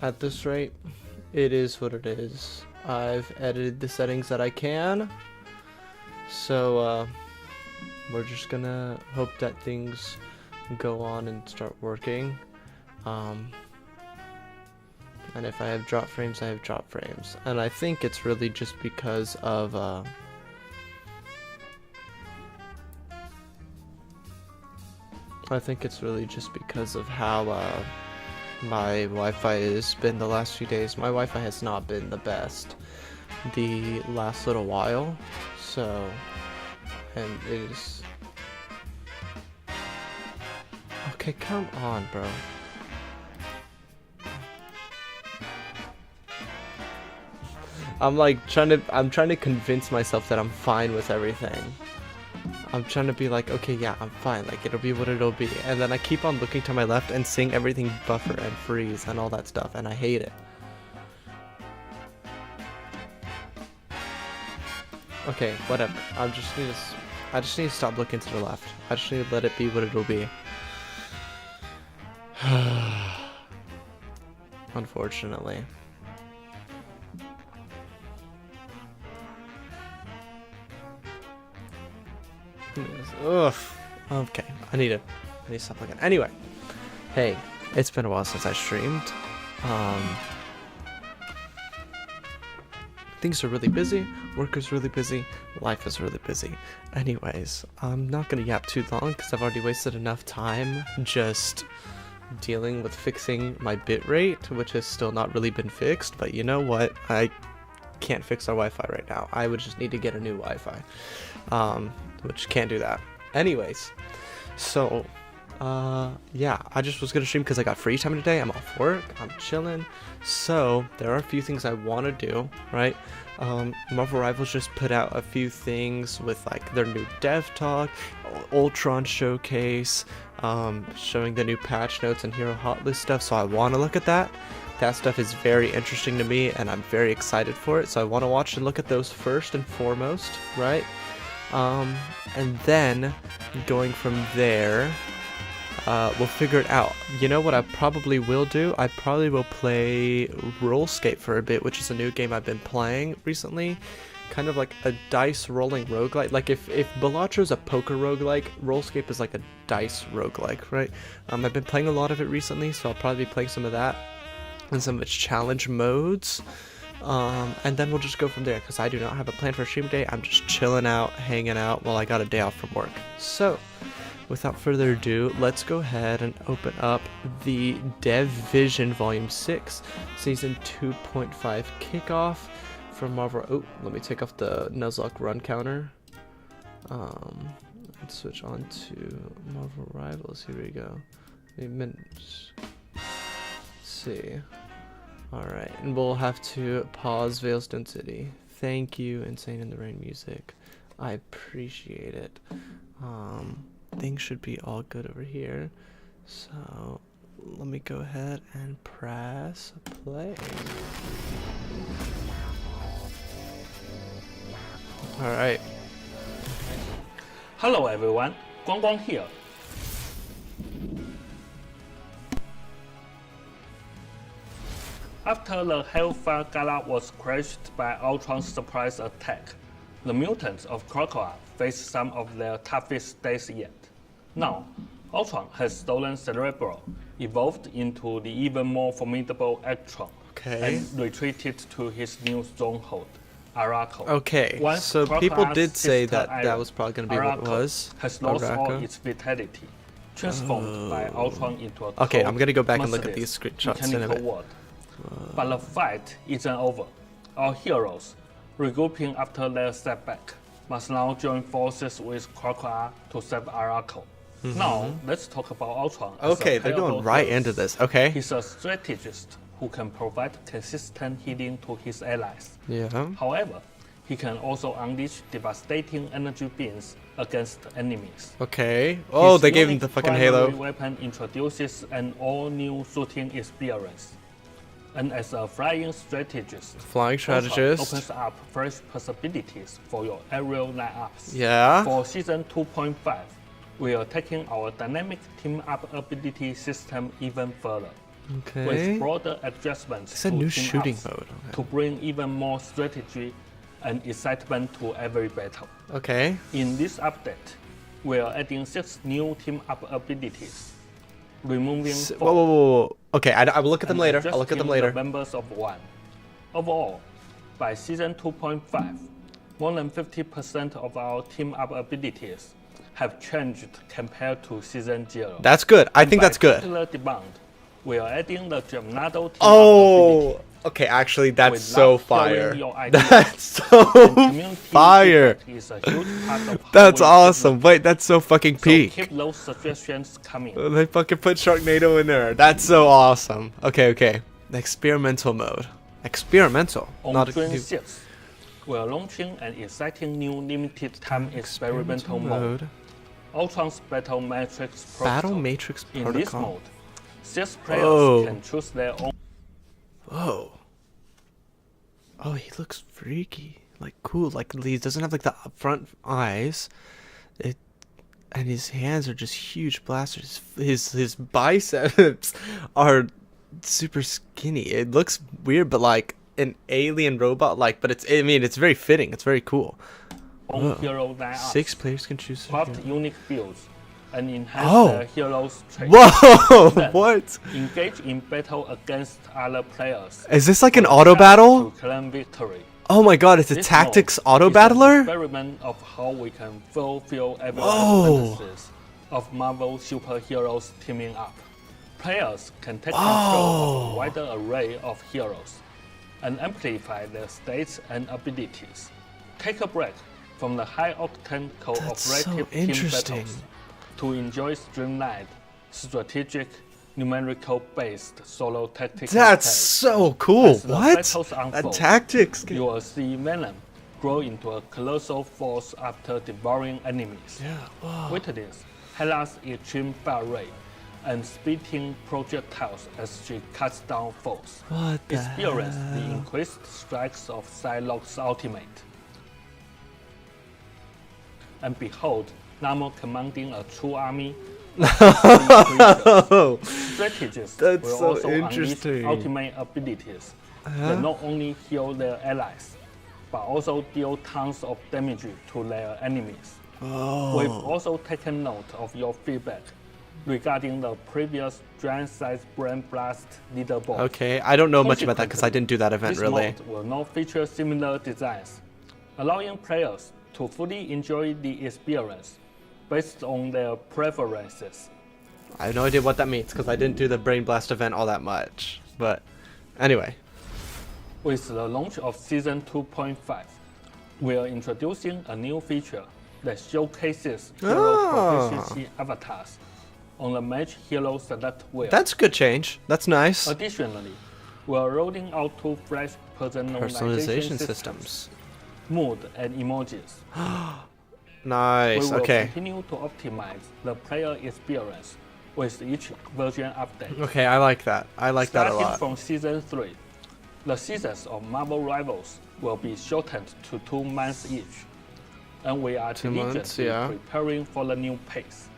at this rate, it is what it is. I've edited the settings that I can, so we're just gonna hope that things go on and start working. And if I have drop frames, I have drop frames. And I think it's really just because of how my Wi-Fi has been the last few days. My Wi-Fi has not been the best the last little while, so, and it is... Okay, come on, bro. I'm trying to convince myself that I'm fine with everything. I'm trying to be like, okay, yeah, I'm fine, like, it'll be what it'll be. And then I keep on looking to my left and seeing everything buffer and freeze and all that stuff, and I hate it. Okay, whatever. I just need to stop looking to the left. I just need to let it be what it'll be. Unfortunately. Ugh. Okay, I need to stop looking. Anyway, hey, it's been a while since I streamed. Things are really busy, work is really busy, life is really busy. Anyways, I'm not gonna yap too long because I've already wasted enough time just dealing with fixing my bitrate, which has still not really been fixed. But you know what? I can't fix our Wi-Fi right now. I would just need to get a new Wi-Fi, which can't do that. Anyways, so yeah, I just was gonna stream because I got free time today. I'm off work, I'm chilling, so there are a few things I want to do, right? Marvel Rivals just put out a few things with like their new dev talk, Ultron showcase, showing the new patch notes and hero hot list stuff, so I want to look at that. That stuff is very interesting to me and I'm very excited for it, so I want to watch and look at those first and foremost, right? And then going from there, we'll figure it out. You know what I probably will do? I probably will play Rollscape for a bit, which is a new game I've been playing recently. Kind of like a dice rolling roguelike. Like if Balatro is a poker roguelike, Rollscape is like a dice roguelike, right? I've been playing a lot of it recently, so I'll probably be playing some of that and some of its challenge modes. And then we'll just go from there, because I do not have a plan for stream day. I'm just chilling out, hanging out while I got a day off from work. So, without further ado, let's go ahead and open up the Dev Vision Volume 6, Season 2.5 kickoff from Marvel. Oh, let me take off the Nuzlocke run counter. And switch on to Marvel Rivals. Here we go. Let's see. Alright, and we'll have to pause Veil's Density. Thank you, Insane in the Rain music. I appreciate it. Things should be all good over here. So, let me go ahead and press play. Alright. Hello everyone, Guang here. After the Hellfire Gala was crushed by Ultron's surprise attack, the mutants of Krakoa faced some of their toughest days yet. Now, Ultron has stolen Cerebro, evolved into the even more formidable Electron, and retreated to his new stronghold, Arakko. Okay, so people did say that that was probably going to be what it was. Has lost all its vitality, transformed by Ultron into a okay, I'm going to go back and look at these screenshots in a minute. But the fight isn't over. Our heroes, regrouping after their setback, must now join forces with Krakoa to save Arakko. Now, let's talk about Ultron. Okay, they're going right into this. Okay. He's a strategist who can provide consistent healing to his allies. Yeah. However, he can also unleash devastating energy beams against enemies. Okay. Oh, they gave him the fucking halo. His weapon introduces an all-new shooting experience. And as a flying strategist, opens up fresh possibilities for your aerial lineups. Yeah. For season 2.5, we are taking our dynamic team-up ability system even further. Okay. with broader adjustments It's a to new team shooting ups mode. to bring even more strategy and excitement to every battle. Okay. In this update, we are adding 6 new team-up abilities, removing 4 Whoa. Okay, I will look at them and later. I'll look at adjusting them later. the members of 1. Overall, by Season 2.5, more than 50% of our team-up abilities have changed compared to Season 0. That's good. I think By that's good. popular demand, we are adding the Gemnado team-up Oh, ability. okay. Actually, that's We so love hearing fire. your ideas. That's And so community fire. feedback is a huge part of how That's we awesome. develop. Wait, that's so fucking So peak. keep those suggestions coming. They fucking put Sharknado in there. That's so awesome. Okay. The experimental mode. Experimental. On Not June a 6th, we are launching an exciting new limited time experimental mode, Ultron's Battle Matrix Protocol. Battle Matrix In this Protocol. mode, 6 players Whoa. can choose their own. Whoa. Oh, he looks freaky. Like cool. Like he doesn't have like the front eyes. And his hands are just huge blasters. His biceps are super skinny. It looks weird, but like an alien robot. Like, but it's very fitting. It's very cool. Whoa. Hero lineups, 6 players can choose. craft unique builds, and enhance Oh. their heroes' traits. Whoa! Then, What? Engage in battle against other players. Is this like an for auto chance battle? To claim victory. Oh my god! It's a This tactics mode auto is an battler. experiment of how we can fulfill everyone's Whoa. fantasies of Marvel superheroes teaming up. Players can take Whoa. control of a wider array of heroes and amplify their states and abilities. Take a break from the high-octane That's so cooperative team interesting. battles to enjoy streamlined, strategic, numerical-based solo tactical That's play. so cool. As the What? battles That unfold, tactics. You will see Venom grow into a colossal force after devouring enemies. Yeah. Whoa. Witness Hela's extreme fire rate and spitting projectiles as she cuts down foes. What the Experience the hell? increased strikes of Psylocke's ultimate. And behold, Namor commanding a true army of creatures. Oh, Strategists That's will so also interesting. unleash ultimate abilities Huh? that not only heal their allies, but also deal tons of damage to their enemies. We've oh. also taken note of your feedback regarding the previous giant-sized Brain Blast leaderboard. Okay, I don't know much about that because I didn't do that event This really. mode will not feature similar designs, allowing players to fully enjoy the experience based on their preferences. I have no idea what that means because I didn't do the Brain Blast event all that much. But anyway. With the launch of Season 2.5, we are introducing a new feature that showcases hero proficiency avatars on the Match Hero Select wheel. That's a good change. That's nice. Additionally, we are rolling out 2 fresh personalization systems, mood and emojis. Nice. We will Okay. continue to optimize the player experience with each version update. Okay, I like that. I like that a Starting lot. from Season 3, the seasons of Marvel Rivals will be shortened to 2 months each, and we are 2 months, diligently yeah. preparing for the new pace.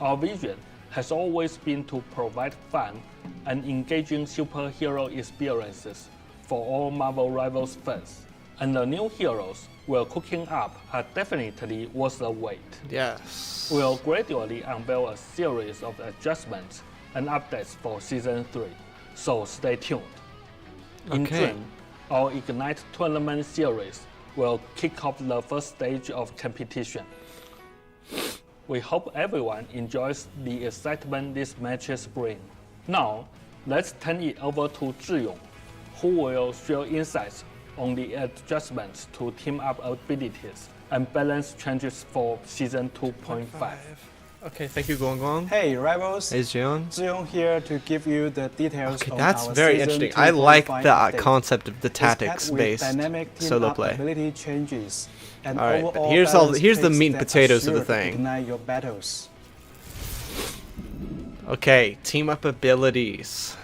Our vision has always been to provide fun and engaging superhero experiences for all Marvel Rivals fans, and the new heroes we're cooking up are definitely worth the wait. Yes. We'll gradually unveil a series of adjustments and updates for Season 3, so stay tuned. In Okay. June, our Ignite Tournament series will kick off the first stage of competition. We hope everyone enjoys the excitement these matches bring. Now, let's turn it over to Zhiyong, who will share insights on the adjustments to team-up abilities and balance changes for Season 2.5. Okay, thank you, Gong Gong. Hey Rivals, Hey, Jion. Ziyong here to give you the details Okay, on that's our very season interesting. I like 2.5 the update. concept of the It's packed with tactics-based dynamic team solo up play. ability changes and All right, but overall here's balance the picks meat and that potatoes of the are sure to thing. ignite your battles. Okay, team up abilities.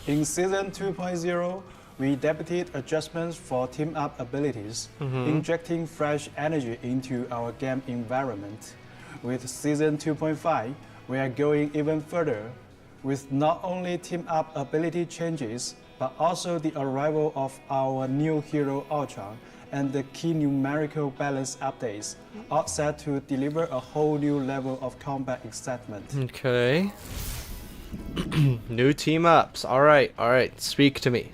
In Season 2.0, we debuted adjustments for team-up abilities, injecting fresh energy into our game environment. With Season 2.5, we are going even further. with not only team-up ability changes, but also the arrival of our new hero Ultron and the key numerical balance updates, all set to deliver a whole new level of combat excitement. Okay. New team ups. All right. Speak to me.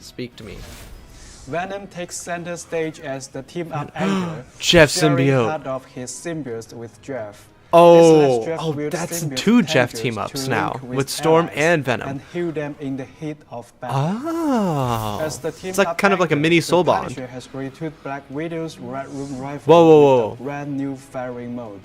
Venom takes center stage as the team-up anchor, Jeff sharing symbiote. part of his symbiote with Jeff. Oh, This lets Jeff wield that's symbiote 2 Jeff tendrils team ups to now link with Storm allies and Venom. and heal them in the heat of battle. Oh, As the it's like team-up kind of like a anchor, mini the soul bond. Punisher has retweeted Black Widow's Red Room rifle Whoa. with a brand new firing mode.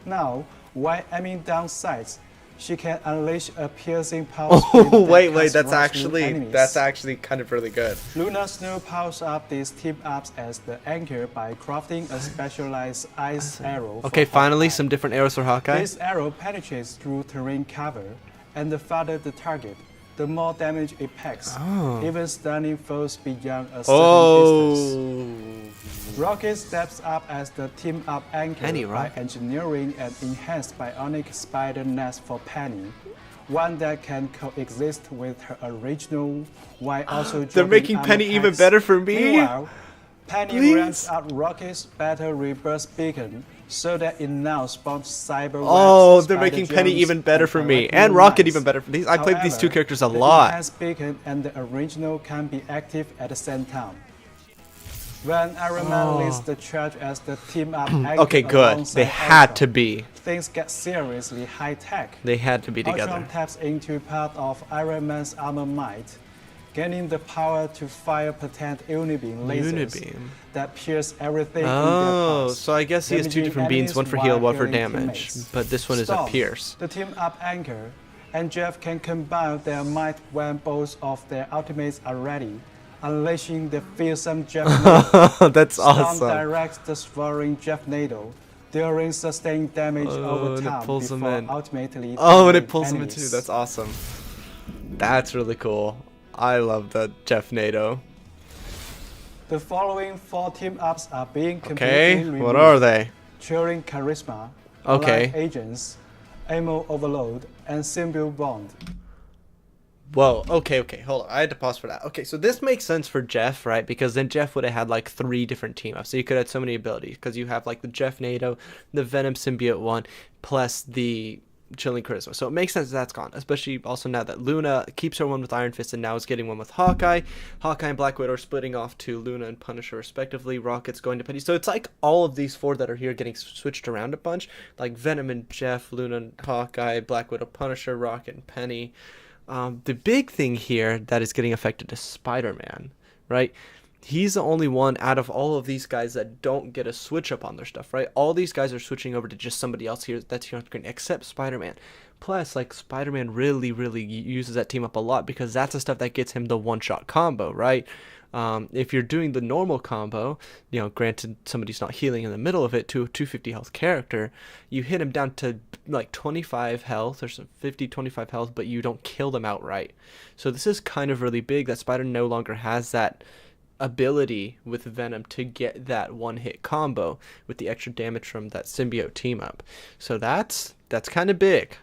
Now, while aiming down sights, she can unleash a piercing pulse. Oh, wait, that's actually kind of really good. Luna Snow powers up these team-ups as the anchor by crafting a specialized ice arrow. Okay, for finally Hawkeye. some different arrows for Hawkeye. This arrow penetrates through terrain cover, and the farther the target, the more damage it packs, even stunning foes beyond a certain distance. Rocket steps up as the team-up anchor Penny, by right? engineering an enhanced bionic spider nest for Penny, one that can coexist with her original while also They're dropping making armor Penny even packs. better for me. Meanwhile, Penny Please? ramps up Rocket's battle rebirth beacon so that it now spawns cyber Oh, webs, they're spider making Penny gems, even better and for me, arachnoid and Rocket mines. even better for these. I played these 2 However, characters a the lot. enhanced beacon and the original can be active at the same time. When Iron Man leads the charge as the team-up anchor Okay, good. alongside They had Ultron, to be. things get seriously high-tech. They had to be together. Ultron taps into part of Iron Man's armor might, gaining the power to fire potent unibeam lasers Unibeam. that pierce everything in their Oh, paths, so I guess he has 2 damaging different beams, enemies one for heal, while one for healing damage. teammates. But this one is a Storm, pierce. the team-up anchor, and Jeff can combine their might when both of their ultimates are ready, unleashing the fearsome Jeff Needle. That's Storm awesome. directs the swirling Jeff Needle, dealing sustained damage over and it time pulls them before in. ultimately Oh, and it killing pulls them in enemies. too. That's awesome. That's really cool. I love the Jeff NATO. The following 4 team-ups are being completely Okay, removed. what are they? Cheering Charisma, Okay. Allied Agents, Ammo Overload, and Symbiote Bond. Whoa, okay, hold on. I had to pause for that. Okay, so this makes sense for Jeff, right? Because then Jeff would have had like 3 different team ups. So you could have so many abilities because you have like the Jeff NATO, the Venom Symbiote one, plus the Chilling Charisma. So it makes sense that's gone, especially also now that Luna keeps her one with Iron Fist and now is getting one with Hawkeye. Hawkeye and Black Widow are splitting off to Luna and Punisher respectively. Rocket's going to Penny. So it's like all of these 4 that are here getting switched around a bunch. Like Venom and Jeff, Luna and Hawkeye, Black Widow, Punisher, Rocket, and Penny. The big thing here that is getting affected is Spider-Man, right? He's the only one out of all of these guys that don't get a switch up on their stuff, right? All these guys are switching over to just somebody else here that's here on screen, except Spider-Man. Plus, like, Spider-Man really uses that team up a lot because that's the stuff that gets him the one-shot combo, right? If you're doing the normal combo, you know, granted somebody's not healing in the middle of it to a 250 health character, you hit him down to like 25 health or some 50, 25 health, but you don't kill them outright. So this is kind of really big that Spider no longer has that ability with Venom to get that one-hit combo with the extra damage from that symbiote team up. So that's kind of big.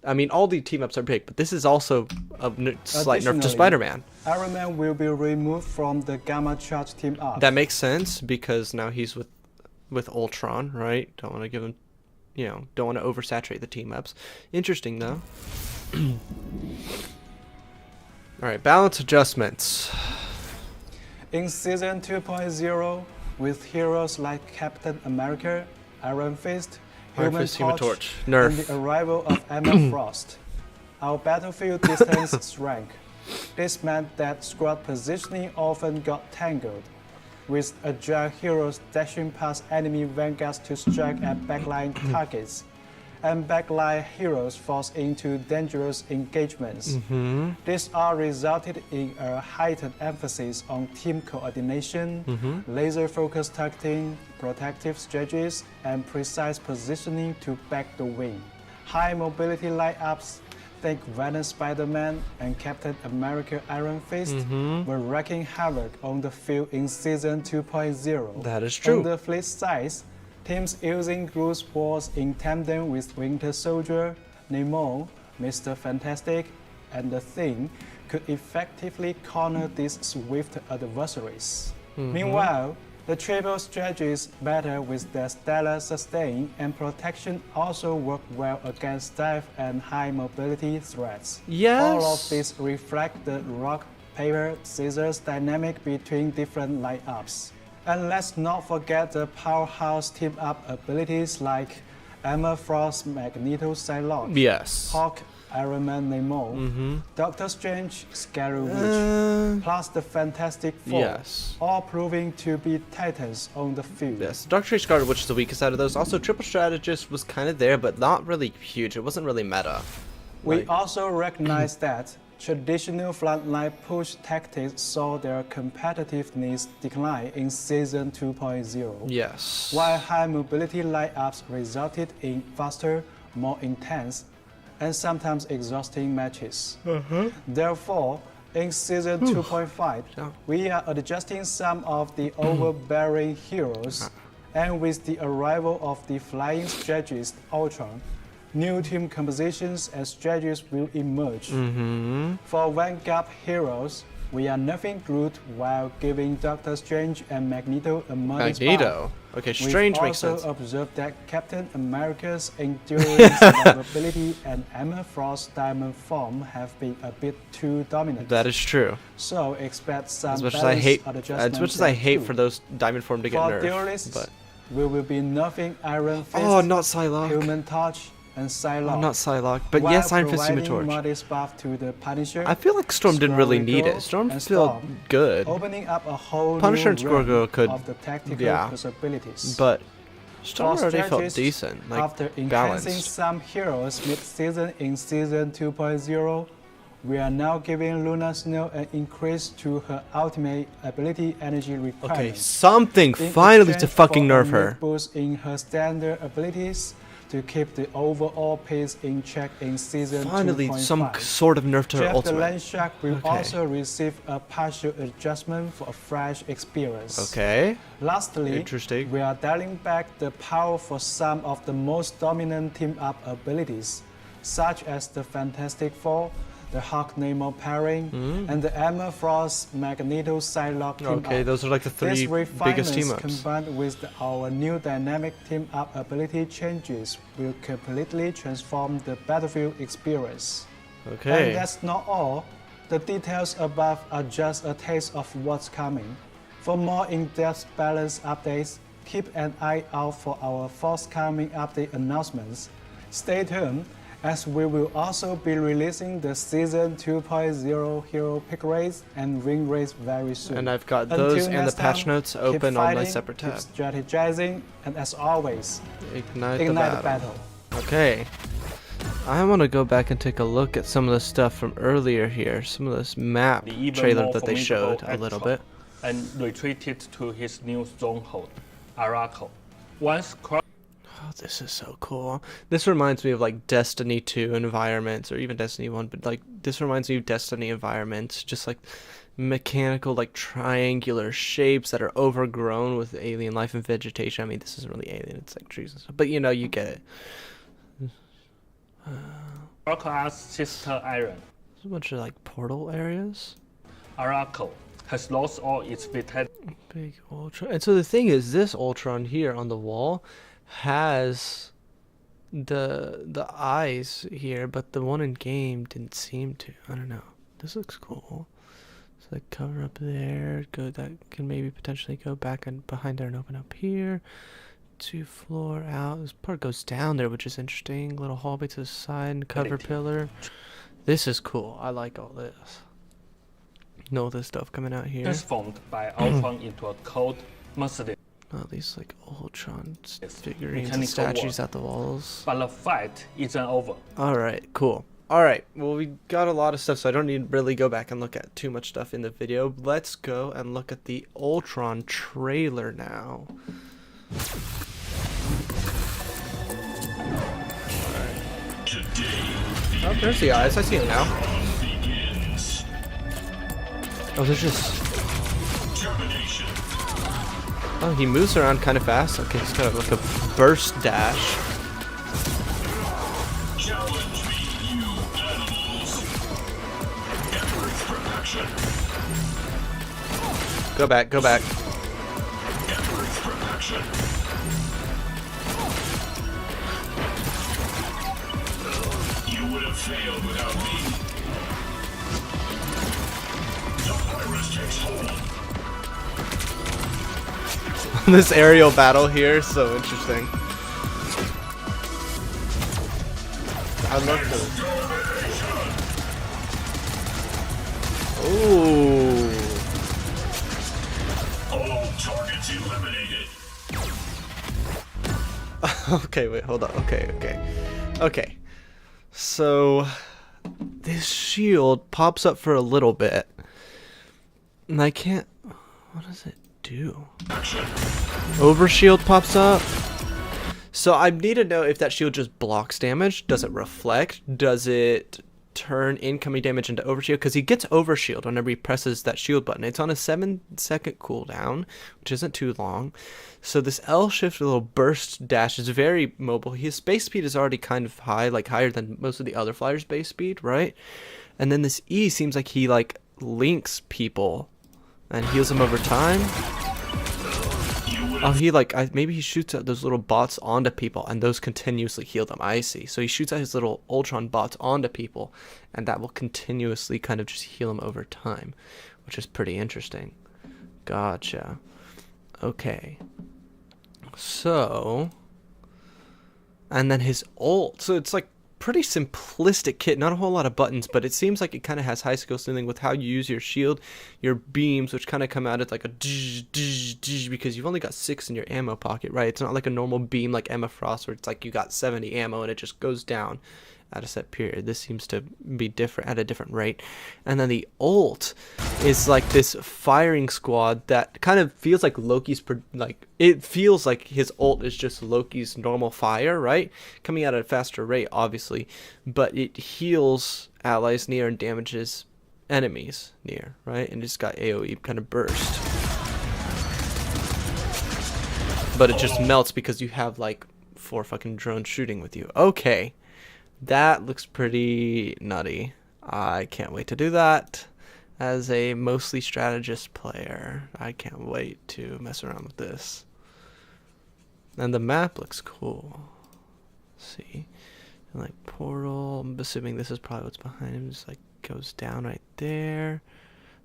I mean, all the team-ups are big, but this is also a slight nerf to Additionally, Spider-Man. Iron Man will be removed from the Gamma Charge team-up. That makes sense because now he's with Ultron, right? Don't want to give him, you know, don't want to oversaturate the team-ups. Interesting, though. All right, balance adjustments. In Season 2.0, with heroes like Captain America, Iron Fist, Human Torch, Nerf. and the arrival of Emma Frost, our battlefield distance shrank. This meant that squad positioning often got tangled, with agile heroes dashing past enemy vanguards to strike at backline targets, and backline heroes forced into dangerous engagements. This all resulted in a heightened emphasis on team coordination, laser-focused targeting, protective strategies, and precise positioning to back the wing. High mobility lineups, think Venom Spider-Man and Captain America Iron Fist, were wreaking havoc on the field in Season 2.0. That is true. On the flip side, teams using Groot Wars in tandem with Winter Soldier, Namor, Mr. Fantastic, and the Thing could effectively corner these swift adversaries. Meanwhile, the triple strategies better with their stellar sustain and protection also work well against dive and high mobility threats. Yes. All of these reflect the rock, paper, scissors dynamic between different lineups. And let's not forget the powerhouse team-up abilities like Emma Frost, Magneto, Psylocke, Yes. Hawk, Iron Man, Namor, Doctor Strange, Scarlet Witch, plus the Fantastic Four, Yes. all proving to be titans on the field. Yes, Doctor Strange Scarlet Witch is the weakest out of those. Also, Triple Strategist was kind of there, but not really huge. It wasn't really meta. We Like- also recognize that traditional frontline push tactics saw their competitiveness decline in Season 2.0. Yes. While high mobility lineups resulted in faster, more intense, and sometimes exhausting matches. Therefore, in Season 2.5, we are adjusting some of the overbearing heroes, and with the arrival of the flying strategist Ultron, new team compositions and strategies will emerge. For Vanguard heroes, we are nerfing Groot while giving Doctor Strange and Magneto a modest Magneto. buff. Okay, Strange We've makes sense. also observed that Captain America's enduring survivability and Emma Frost's diamond form have been a bit too dominant. That is true. So expect some As much as I hate, adjustments for too. those diamond form to get For nerfed, theorists, but we will be nerfing Iron Fist, oh, not Psylocke. Human Torch, and Psylocke. Oh, not Psylocke. But while yes, Iron Fist, Human providing Torch. modest buff to the Punisher. I feel like Storm didn't really need it. Squirrel Storm and felt Storm, good, opening up a whole Punisher new and Squirrel realm could- of the tactical yeah. possibilities. but Storm For already felt strategists, decent, like after enhancing balanced. some heroes mid-season in Season 2.0, we are now giving Luna Snow an increase to her ultimate ability energy requirement. Okay, something in finally to exchange fucking for a nerf her. mid-boost in her standard abilities to keep the overall pace in check in Season Finally, 2.5. some sort of nerf to her Jeff the ultimate. Land Shark will Okay. also receive a partial adjustment for a fresh experience. Okay. Lastly, Interesting. we are dialing back the power for some of the most dominant team-up abilities, such as the Fantastic Four, the Hawk Namor pairing, and the Emma Frost Magneto Psylocke team-up. Okay, those are like the These three biggest refinements team-ups. combined with our new dynamic team-up ability changes will completely transform the battlefield experience. Okay. And that's not all. The details above are just a taste of what's coming. For more in-depth balance updates, keep an eye out for our forthcoming update announcements. Stay tuned, as we will also be releasing the Season 2.0 hero pick rates and win rates very soon. And I've got Until those and the next patch time, notes keep open on my fighting, separate keep tab. strategizing, and as always, Ignite ignite the the battle. battle. Okay. I want to go back and take a look at some of the stuff from earlier here. Some of this map The even trailer more that they formidable showed a little Ultron, bit. and retreated to his new stronghold, Araco. Once crossed Oh, this is so cool. This reminds me of like Destiny 2 environments, or even Destiny 1, but like this reminds me of Destiny environments, just like mechanical, like triangular shapes that are overgrown with alien life and vegetation. I mean, this isn't really alien, it's like trees and stuff, but you know, you get it. Krakoa's sister Iron, There's a bunch of like portal areas. Araco, has lost all its vitality. Big Ultron. And so the thing is, this Ultron here on the wall has the eyes here, but the one in game didn't seem to. I don't know. This looks cool. So like cover up there. Go, that can maybe potentially go back and behind there and open up here. 2 floor out. This part goes down there, which is interesting. Little hallway to the side and cover pillar. This is cool. I like all this. Know this stuff coming out here. Transformed by Ultron into a cold, merciless. Oh, these like Ultron figurines and Mechanical statues war. at the walls. But the fight isn't over. Alright, cool. Alright, well we got a lot of stuff, so I don't need to really go back and look at too much stuff in the video. Let's go and look at the Ultron trailer now. Oh, there's the eyes. I see them now. Oh, there's just... Oh, he moves around kind of fast. Okay, he's kind of like a burst dash. Go back, go back. You would have failed without me. The virus takes hold. This aerial battle here is so interesting. I love this. Ooh. All targets eliminated. Okay, wait, hold on. Okay. So this shield pops up for a little bit. And I can't. What does it do? Overshield pops up. So I need to know if that shield just blocks damage. Does it reflect? Does it turn incoming damage into overshield? Because he gets overshield whenever he presses that shield button. It's on a 7-second cooldown, which isn't too long. So this L shift little burst dash is very mobile. His base speed is already kind of high, like higher than most of the other flyers' base speed, right? And then this E seems like he like links people and heals them over time. Oh, he like maybe he shoots out those little bots onto people, and those continuously heal them. I see. So he shoots out his little Ultron bots onto people, and that will continuously kind of just heal them over time, which is pretty interesting. Gotcha. Okay. So, and then his ult. So it's like pretty simplistic kit, not a whole lot of buttons, but it seems like it kind of has high skill ceiling with how you use your shield, your beams, which kind of come out at like a because you've only got 6 in your ammo pocket, right? It's not like a normal beam like Emma Frost where it's like you got 70 ammo and it just goes down at a set period. This seems to be different at a different rate. And then the ult is like this firing squad that kind of feels like Loki's it feels like his ult is just Loki's normal fire, right? Coming out at a faster rate, obviously, but it heals allies near and damages enemies near, right? And it's got AoE kind of burst. But it just melts because you have like 4 fucking drones shooting with you. Okay. That looks pretty nutty. I can't wait to do that. As a mostly strategist player, I can't wait to mess around with this. And the map looks cool. Let's see. And like portal. I'm assuming this is probably what's behind him. Just like goes down right there.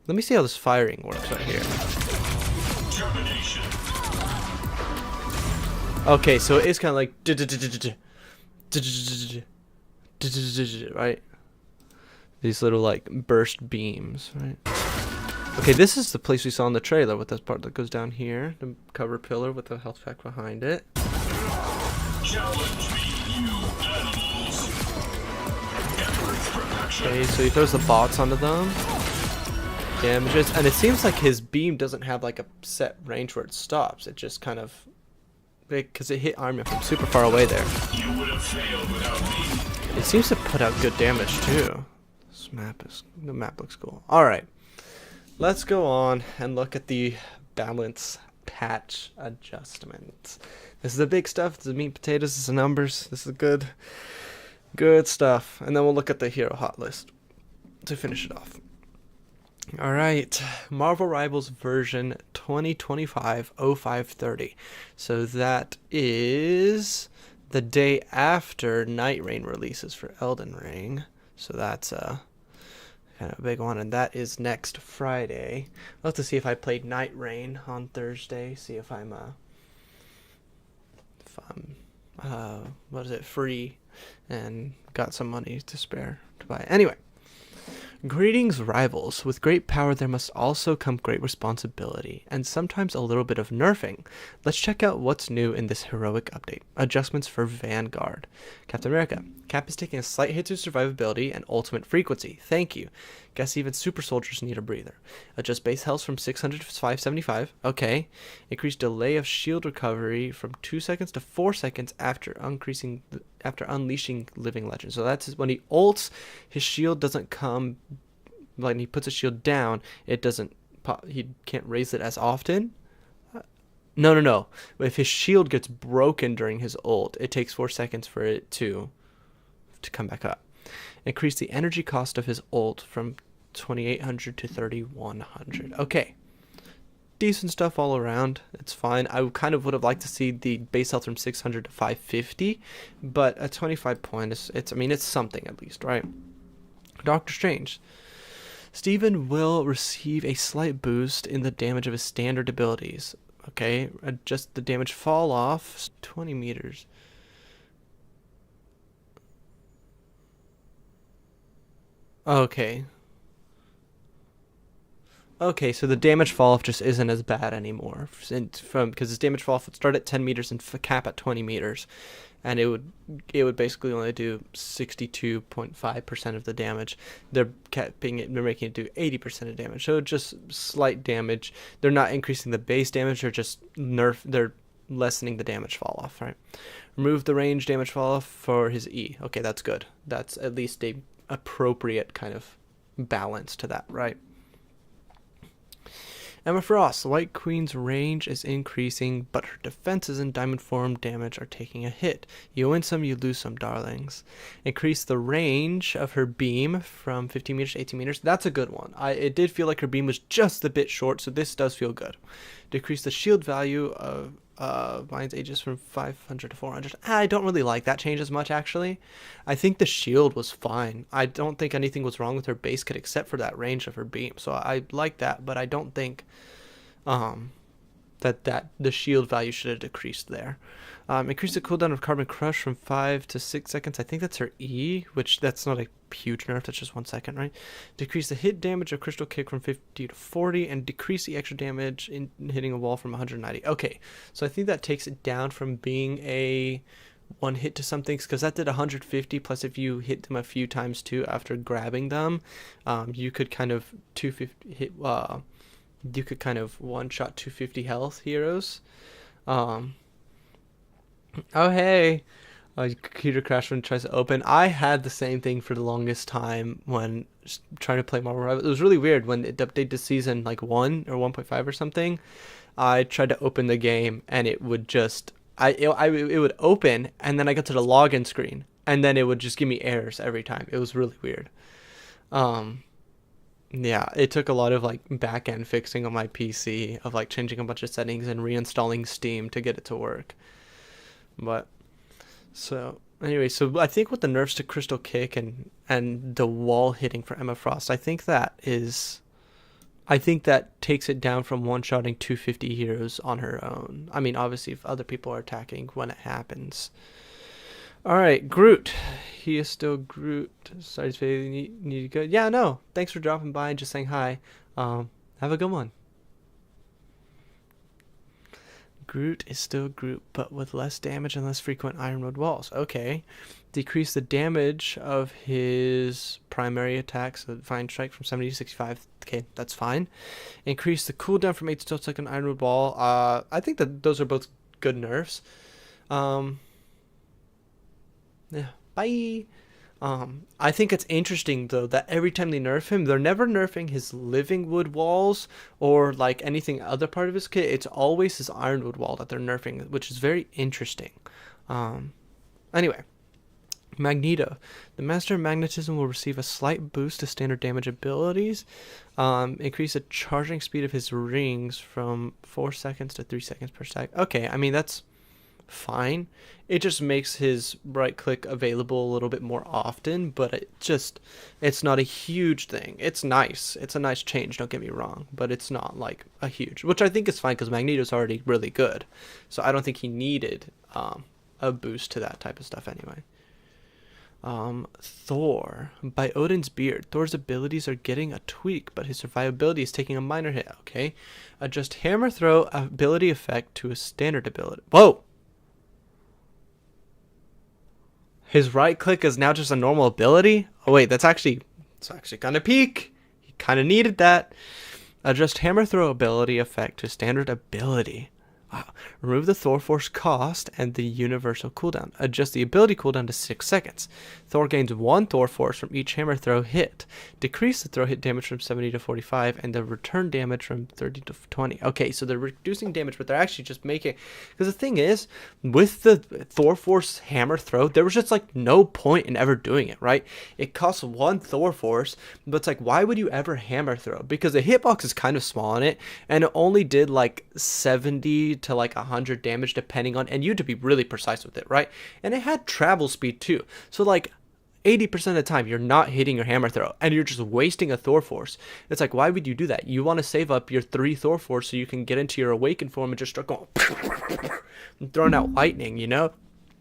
Let me see how this firing works right here. Okay, so it is kind of like right? These little like burst beams, right? Okay, this is the place we saw in the trailer with this part that goes down here, the cover pillar with the health pack behind it. Okay, so he throws the bots onto them. Damages, and it seems like his beam doesn't have like a set range where it stops. It just kind of, because it hit Armin from super far away there. It seems to put out good damage too. The map looks cool. Alright. Let's go on and look at the balance patch adjustments. This is the big stuff. This is the meat and potatoes. This is the numbers. This is good stuff. And then we'll look at the hero hot list to finish it off. Alright, Marvel Rivals version 2025-0530. So that is the day after Night Rain releases for Elden Ring. So that's a kind of a big one, and that is next Friday. I'll have to see if I played Night Rain on Thursday, see if I'm free and got some money to spare to buy. Anyway, greetings, rivals. With great power there must also come great responsibility, and sometimes a little bit of nerfing. Let's check out what's new in this heroic update. Adjustments for Vanguard. Captain America. Cap is taking a slight hit to survivability and ultimate frequency. Thank you. Guess even super soldiers need a breather. Adjust base health from 600 to 575. Okay. Increase delay of shield recovery from 2 seconds to 4 seconds after unleashing Living Legend. So that's when he ults, his shield doesn't come, when he puts his shield down, it doesn't pop, he can't raise it as often. No. If his shield gets broken during his ult, it takes 4 seconds for it to come back up. Increase the energy cost of his ult from 2800 to 3100. Okay. Decent stuff all around. It's fine. I kind of would have liked to see the base health from 600 to 550, but a 25 point is, I mean, it's something at least, right? Doctor Strange. Steven will receive a slight boost in the damage of his standard abilities. Okay, adjust the damage fall off 20 meters. Okay. Okay, so the damage fall off just isn't as bad anymore, because his damage fall off would start at 10 meters and cap at 20 meters, and it would basically only do 62.5% of the damage. They're making it do 80% of damage, so just slight damage. They're not increasing the base damage; they're lessening the damage fall off. Right? Remove the range damage fall off for his E. Okay, that's good. That's at least a appropriate kind of balance to that, right? Emma Frost, the White Queen's range is increasing, but her defenses and diamond form damage are taking a hit. You win some, you lose some, darlings. Increase the range of her beam from 15 meters to 18 meters. That's a good one. It did feel like her beam was just a bit short, so this does feel good. Decrease the shield value of Vines Aegis from 500 to 400. I don't really like that change as much, actually. I think the shield was fine. I don't think anything was wrong with her base kit except for that range of her beam. So I like that, but I don't think that the shield value should have decreased there. Increase the cooldown of Carbon Crush from 5 to 6 seconds. I think that's her E, which that's not a huge nerf. That's just 1 second, right? Decrease the hit damage of Crystal Kick from 50 to 40, and decrease the extra damage in hitting a wall from 190. Okay, so I think that takes it down from being a one hit to some things, because that did 150, plus if you hit them a few times too after grabbing them, you could kind of 250 hit. You could kind of one-shot 250 health heroes. Oh, hey. Computer crash when it tries to open. I had the same thing for the longest time when trying to play Marvel Rivals. It was really weird when it updated to season like 1 or 1.5 or something. I tried to open the game and it would just... it would open and then I got to the login screen and then it would just give me errors every time. It was really weird. Yeah, it took a lot of like back-end fixing on my PC of like changing a bunch of settings and reinstalling Steam to get it to work. But so anyway, so I think with the nerfs to Crystal Kick and the wall hitting for Emma Frost, I think that takes it down from one-shotting 250 heroes on her own. I mean, obviously if other people are attacking when it happens. Alright, Groot. He is still Groot. Sorry, need to go. Yeah, no. Thanks for dropping by and just saying hi. Have a good one. Groot is still Groot, but with less damage and less frequent Ironwood walls. Okay. Decrease the damage of his primary attacks, so Fine Strike, from 70 to 65. Okay, that's fine. Increase the cooldown from 8 to 12 second Ironwood wall. I think that those are both good nerfs. Yeah, bye. I think it's interesting though that every time they nerf him, they're never nerfing his living wood walls or like anything other part of his kit. It's always his ironwood wall that they're nerfing, which is very interesting. Anyway, Magneto. The Master of Magnetism will receive a slight boost to standard damage abilities. Increase the charging speed of his rings from 4 seconds to 3 seconds per stack. Okay, I mean that's fine. It just makes his right click available a little bit more often, but it's not a huge thing. It's nice. It's a nice change, don't get me wrong, but it's not like a huge, which I think is fine because Magneto's already really good. So I don't think he needed a boost to that type of stuff anyway. Thor. By Odin's beard, Thor's abilities are getting a tweak, but his survivability is taking a minor hit. Okay. Adjust hammer throw ability effect to a standard ability. Whoa! His right click is now just a normal ability? Oh wait, it's actually gonna peak. He kind of needed that. Adjust hammer throw ability effect to standard ability. Remove the Thor Force cost and the universal cooldown. Adjust the ability cooldown to 6 seconds. Thor gains 1 Thor Force from each hammer throw hit. Decrease the throw hit damage from 70 to 45 and the return damage from 30 to 20. Okay, so they're reducing damage, but they're actually just making... Because the thing is, with the Thor Force hammer throw, there was just like no point in ever doing it, right? It costs 1 Thor Force, but it's like, why would you ever hammer throw? Because the hitbox is kind of small on it, and it only did like 70 to like 100 damage depending on, and you had to be really precise with it, right? And it had travel speed too, so like 80% of the time you're not hitting your hammer throw and you're just wasting a Thor Force. It's like, why would you do that? You want to save up your 3 Thor Force so you can get into your awakened form and just start going and throwing out lightning, you know?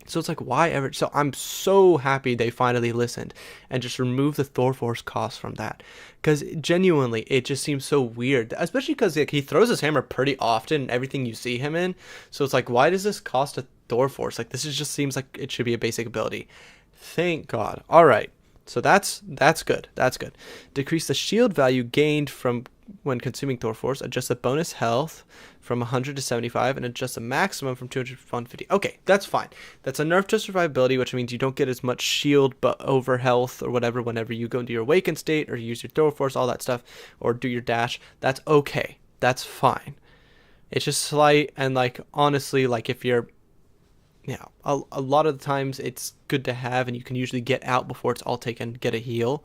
So it's like, why ever? So I'm so happy they finally listened and just removed the Thor Force cost from that. Because genuinely, it just seems so weird. Especially because like, he throws his hammer pretty often in everything you see him in. So it's like, why does this cost a Thor Force? Like, this is just seems like it should be a basic ability. Thank God. All right. So that's good. That's good. Decrease the shield value gained from when consuming Thor Force. Adjust the bonus health from 100 to 75 and adjust the maximum from 200 to 150. Okay, that's fine. That's a nerf to survivability, which means you don't get as much shield but over health or whatever whenever you go into your awakened state or use your Thor Force, all that stuff, or do your dash. That's okay. That's fine. It's just slight, and like honestly, like if you're a lot of the times it's good to have, and you can usually get out before it's all taken, get a heal,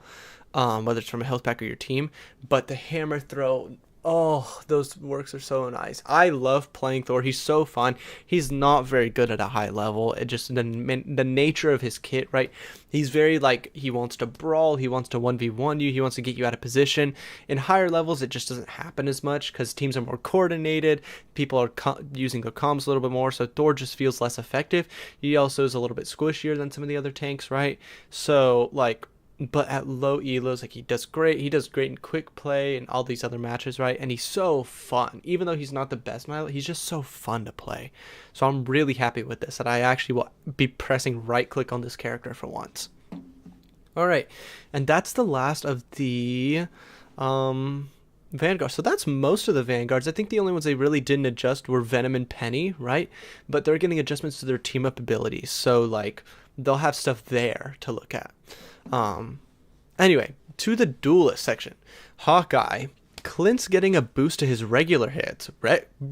whether it's from a health pack or your team. But the hammer throw, oh, those works are so nice. I love playing Thor. He's so fun. He's not very good at a high level. It just the nature of his kit, right? He's very like, he wants to brawl, he wants to 1v1 you, he wants to get you out of position. In higher levels, it just doesn't happen as much because teams are more coordinated. People are using their comms a little bit more, so Thor just feels less effective. He also is a little bit squishier than some of the other tanks, right? So like, but at low elos, like he does great in quick play and all these other matches, right? And he's so fun. Even though he's not the best Milo, he's just so fun to play. So I'm really happy with this, that I actually will be pressing right click on this character for once. All right, and that's the last of the Vanguard. So that's most of the Vanguards. I think the only ones they really didn't adjust were Venom and Penny, right? But they're getting adjustments to their team up abilities, so like they'll have stuff there to look at. Anyway, to the duelist section. Hawkeye. Clint's getting a boost to his regular hits.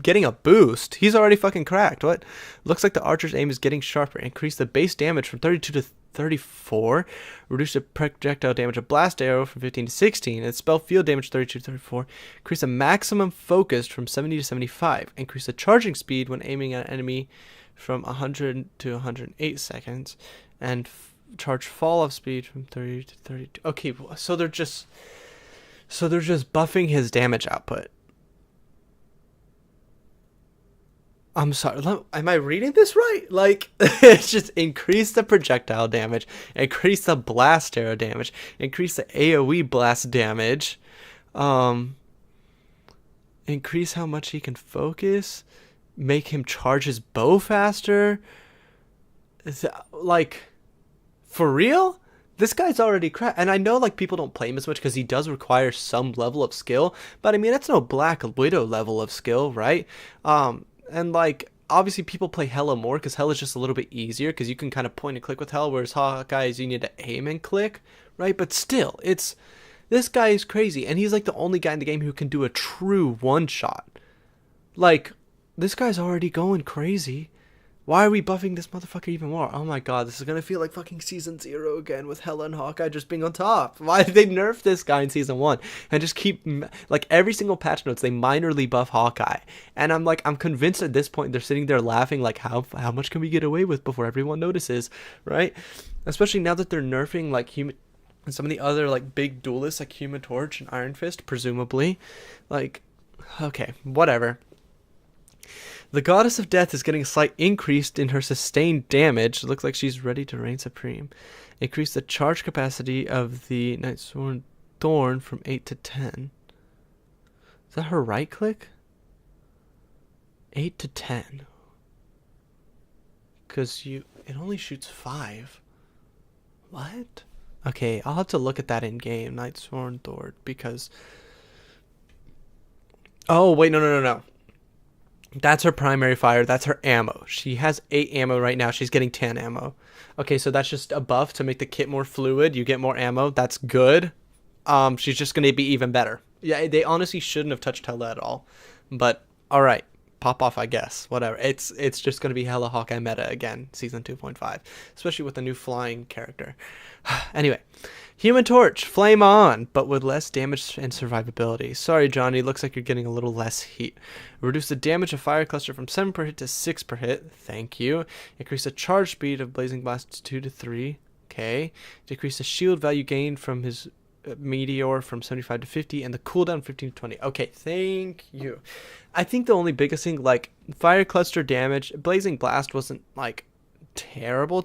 Getting a boost? He's already fucking cracked. What? Looks like the archer's aim is getting sharper. Increase the base damage from 32 to 34. Reduce the projectile damage of blast arrow from 15 to 16. And spell field damage 32 to 34. Increase the maximum focus from 70 to 75. Increase the charging speed when aiming at an enemy from 100 to 108 seconds. And charge fall off speed from 30 to 32. Okay, so they're just buffing his damage output. I'm sorry, am I reading this right? Like, it's just increase the projectile damage, increase the blast arrow damage, increase the AoE blast damage, increase how much he can focus, make him charge his bow faster. Like, for real? This guy's already cracked. And I know like people don't play him as much because he does require some level of skill, but I mean, it's no Black Widow level of skill, right? And like, obviously people play Hela more because Hela's just a little bit easier because you can kind of point and click with Hela, whereas Hawkeye is you need to aim and click, right? But still, this guy is crazy, and he's like the only guy in the game who can do a true one-shot. Like, this guy's already going crazy. Why are we buffing this motherfucker even more? Oh my god, this is gonna feel like fucking Season 0 again with Hela and Hawkeye just being on top. Why did they nerf this guy in Season 1? And just keep, like, every single patch notes, they minorly buff Hawkeye. And I'm convinced at this point they're sitting there laughing like, how much can we get away with before everyone notices, right? Especially now that they're nerfing, like, and some of the other, like, big duelists, like Human Torch and Iron Fist, presumably. Like, okay, whatever. The Goddess of Death is getting a slight increase in her sustained damage. It looks like she's ready to reign supreme. Increase the charge capacity of the Nightsworn Thorn from 8 to 10. Is that her right click? 8 to 10. Because it only shoots 5. What? Okay, I'll have to look at that in game. Nightsworn Thorn, because... Oh, wait, no. That's her primary fire. That's her ammo. She has 8 ammo right now. She's getting 10 ammo. Okay, so that's just a buff to make the kit more fluid. You get more ammo. That's good. She's just going to be even better. Yeah, they honestly shouldn't have touched Hella at all. But, alright. Pop off, I guess. Whatever. It's just going to be Hella Hawkeye meta again. Season 2.5. Especially with the new flying character. Anyway. Human Torch. Flame on. But with less damage and survivability. Sorry, Johnny. Looks like you're getting a little less heat. Reduce the damage of Fire Cluster from 7 per hit to 6 per hit. Thank you. Increase the charge speed of Blazing Blast to 2 to 3. Okay. Decrease the shield value gained from his Meteor from 75 to 50 and the cooldown 15 to 20. Okay, thank you. I think the only biggest thing, like, Fire Cluster damage, Blazing Blast wasn't, like, terrible,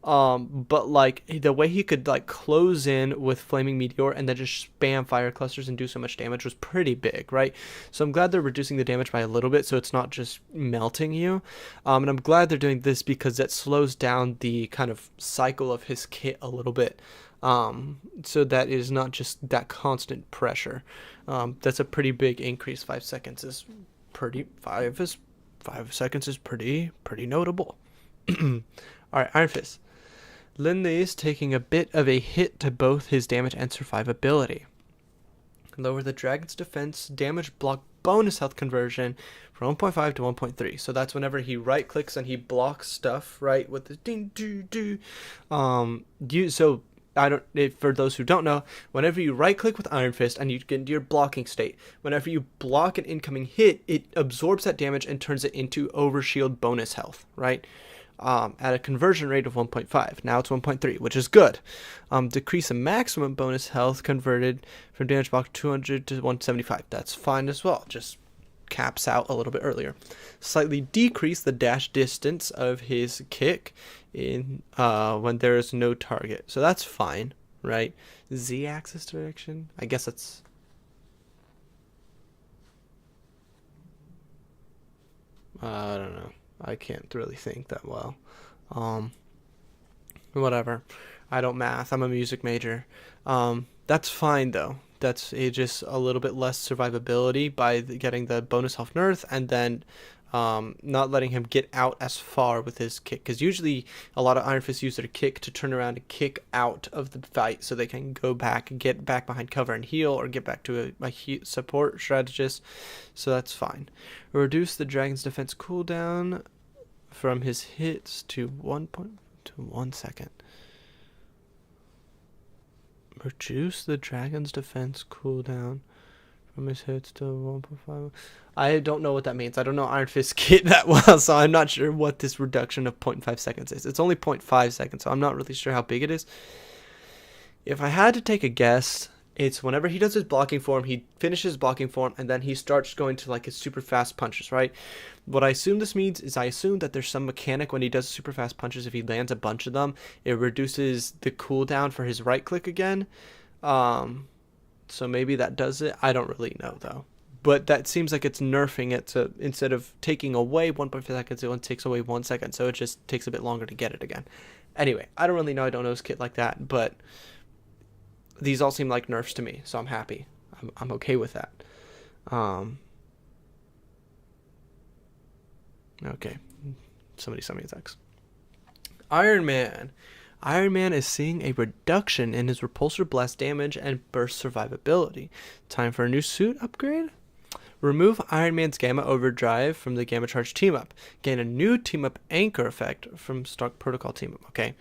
but, like, the way he could, like, close in with Flaming Meteor and then just spam Fire Clusters and do so much damage was pretty big, right? So I'm glad they're reducing the damage by a little bit so it's not just melting you, and I'm glad they're doing this because that slows down the kind of cycle of his kit a little bit. So that is not just that constant pressure. That's a pretty big increase. 5 seconds is pretty. 5 seconds is pretty notable. All right, Iron Fist. Lindley is taking a bit of a hit to both his damage and survivability. Lower the dragon's defense damage block bonus health conversion from 1.5 to 1.3. So that's whenever he right clicks and he blocks stuff, right, with the ding do do. For those who don't know, whenever you right click with Iron Fist and you get into your blocking state, whenever you block an incoming hit, it absorbs that damage and turns it into overshield bonus health, right? At a conversion rate of 1.5. Now it's 1.3, which is good. Decrease the maximum bonus health converted from damage block 200 to 175. That's fine as well. Just caps out a little bit earlier. Slightly decrease the dash distance of his kick in when there is no target. So that's fine, right? Z-axis direction. I guess that's I don't know. I can't really think that well. Whatever. I don't math. I'm a music major. That's fine though. That's just a little bit less survivability by getting the bonus health nerf and then not letting him get out as far with his kick. Because usually a lot of Iron Fists use their kick to turn around and kick out of the fight so they can go back and get back behind cover and heal or get back to a support strategist. So that's fine. Reduce the dragon's defense cooldown from his hits to 1 second. Reduce the dragon's defense cooldown from his hits to 1.5. I don't know what that means. I don't know Iron Fist kit that well, so I'm not sure what this reduction of 0.5 seconds is. It's only 0.5 seconds, so I'm not really sure how big it is. If I had to take a guess, it's whenever he does his blocking form, he finishes blocking form, and then he starts going to like his super fast punches, right? What I assume this means is I assume that there's some mechanic when he does super fast punches, if he lands a bunch of them, it reduces the cooldown for his right click again. So maybe that does it. I don't really know though. But that seems like it's nerfing it, so instead of taking away 1.5 seconds, it only takes away 1 second, so it just takes a bit longer to get it again. Anyway, I don't really know. I don't know his kit like that, but these all seem like nerfs to me, so I'm happy. I'm okay with that. Okay. Somebody send me a text. Iron Man. Iron Man is seeing a reduction in his repulsor blast damage and burst survivability. Time for a new suit upgrade? Remove Iron Man's Gamma Overdrive from the Gamma Charge team-up. Gain a new team-up anchor effect from Stock Protocol team-up. Okay.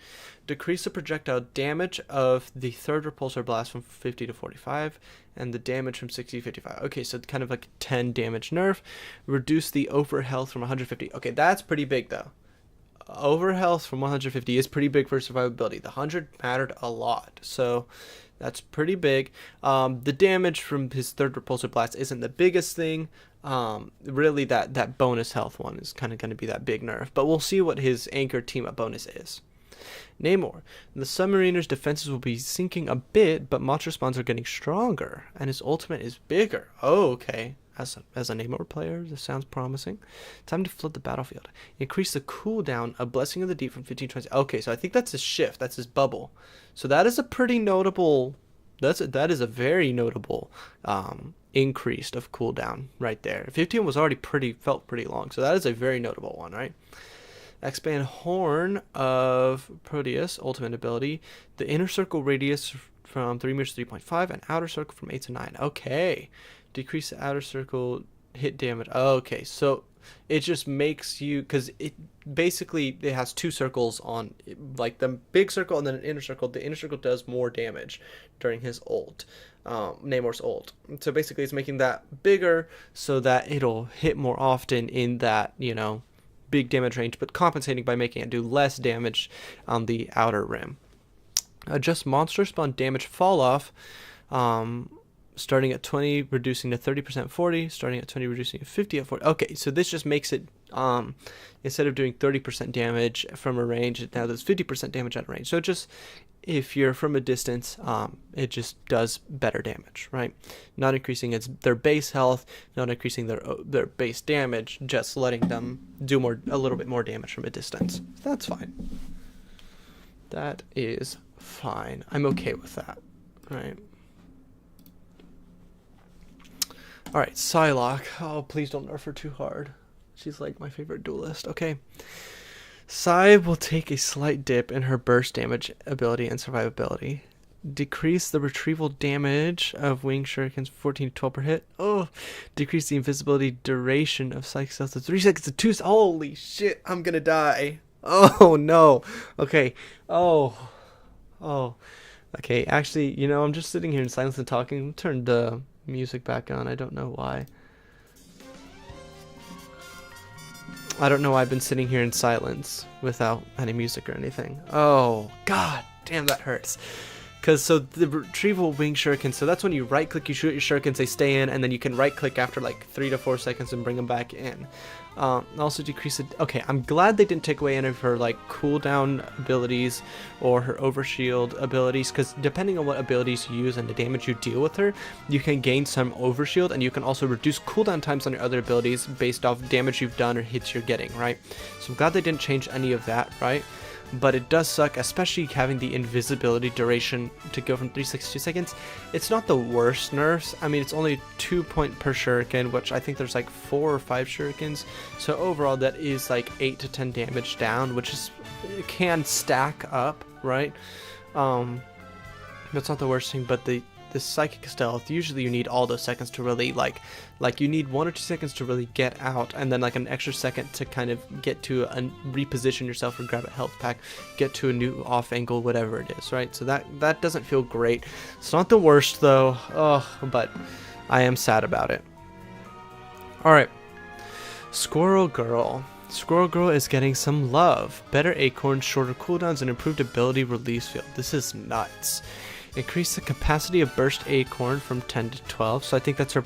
Decrease the projectile damage of the third repulsor blast from 50 to 45, and the damage from 60 to 55. Okay, so kind of like 10 damage nerf. Reduce the over health from 150. Okay, that's pretty big though. Over health from 150 is pretty big for survivability. The 100 mattered a lot, so that's pretty big. The damage from his third repulsor blast isn't the biggest thing. Really, that bonus health one is kind of going to be that big nerf, but we'll see what his anchor team up bonus is. Namor. The submariner's defenses will be sinking a bit, but monster spawns are getting stronger, and his ultimate is bigger. Oh, okay. As a Namor player, this sounds promising. Time to flood the battlefield. Increase the cooldown of Blessing of the Deep from 15 to 20. Okay, so I think that's his shift. That's his bubble. So that is a pretty notable That is a very notable increase of cooldown right there. 15 was already felt pretty long, so that is a very notable one, right? Expand Horn of Proteus, ultimate ability. The inner circle radius from 3 meters to 3.5, and outer circle from 8 to 9. Okay. Decrease the outer circle hit damage. Okay, so it just makes you, because it basically it has two circles on, like the big circle and then an inner circle. The inner circle does more damage during his ult, Namor's ult. So basically it's making that bigger so that it'll hit more often in that, big damage range, but compensating by making it do less damage on the outer rim. Adjust monster spawn damage fall off, starting at 20, reducing to 30% 40, starting at 20, reducing to 50 at 40. Okay, so this just makes it, instead of doing 30% damage from a range, it now does 50% damage at a range. So it just, if you're from a distance, it just does better damage, right? Not increasing their base health, not increasing their base damage, just letting them do a little bit more damage from a distance. That's fine. That is fine. I'm okay with that, right? Alright, Psylocke. Oh, please don't nerf her too hard. She's like my favorite duelist. Okay. Psy will take a slight dip in her burst damage ability and survivability. Decrease the retrieval damage of wing shurikens 14 to 12 per hit. Oh, decrease the invisibility duration of Psychic Stealth to 3 seconds to 2. Holy shit, I'm gonna die. Oh no. Okay. Oh. Okay, actually, I'm just sitting here in silence and talking. Turn the music back on. I don't know why. I don't know why I've been sitting here in silence without any music or anything. Oh, god damn, that hurts. Because, so the retrieval wing shuriken, so that's when you right click, you shoot your shurikens, they stay in, and then you can right click after like 3 to 4 seconds and bring them back in. Also decrease it. Okay, I'm glad they didn't take away any of her like cooldown abilities or her overshield abilities, because depending on what abilities you use and the damage you deal with her, you can gain some overshield, and you can also reduce cooldown times on your other abilities based off damage you've done or hits you're getting, right? So I'm glad they didn't change any of that, right? But it does suck, especially having the invisibility duration to go from 3 seconds to 2 seconds. It's not the worst nerfs. I mean, it's only 2 point per shuriken, which I think there's like 4 or 5 shurikens. So overall, that is like 8 to 10 damage down, which is, it can stack up, right? That's not the worst thing, but the psychic stealth, usually you need all those seconds to really like you need 1 or 2 seconds to really get out, and then like an extra second to kind of get to reposition yourself or grab a health pack, get to a new off angle, whatever it is, right? So that doesn't feel great. It's not the worst though, but I am sad about it. Alright, Squirrel Girl. Squirrel Girl is getting some love. Better acorns, shorter cooldowns, and improved ability release field. This is nuts. Increase the capacity of burst acorn from 10 to 12, so I think that's her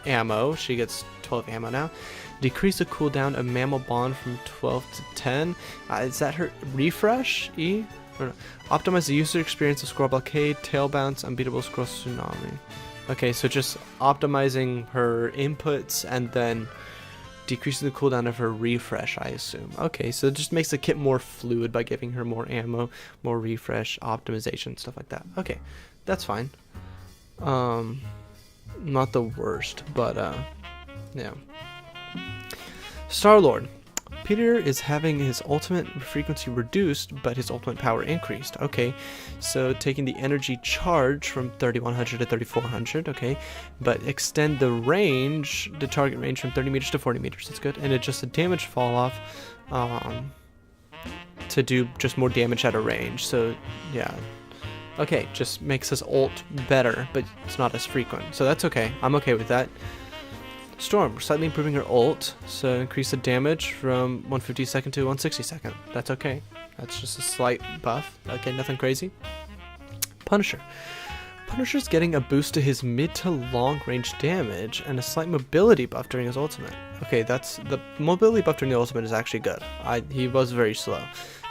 ammo. She gets 12 ammo now. Decrease the cooldown of mammal bond from 12 to 10. Is that her refresh? E? Or no? Optimize the user experience of Squirrel Blockade, Tail Bounce, Unbeatable Squirrel Tsunami. Okay, so just optimizing her inputs and then decreasing the cooldown of her refresh, I assume. Okay, so it just makes the kit more fluid by giving her more ammo, more refresh, optimization, stuff like that. Okay, that's fine. Not the worst, but yeah. Star-Lord. Peter is having his ultimate frequency reduced, but his ultimate power increased. Okay, so taking the energy charge from 3100 to 3400, okay, but extend the range, the target range from 30 meters to 40 meters. That's good. And adjust the damage fall off to do just more damage at a range. So, yeah. Okay, just makes his ult better, but it's not as frequent. So that's okay. I'm okay with that. Storm, slightly improving her ult, so increase the damage from 150 second to 160 second. That's okay. That's just a slight buff. Okay, nothing crazy. Punisher. Punisher's getting a boost to his mid to long range damage and a slight mobility buff during his ultimate. Okay, that's the mobility buff during the ultimate is actually good. He was very slow.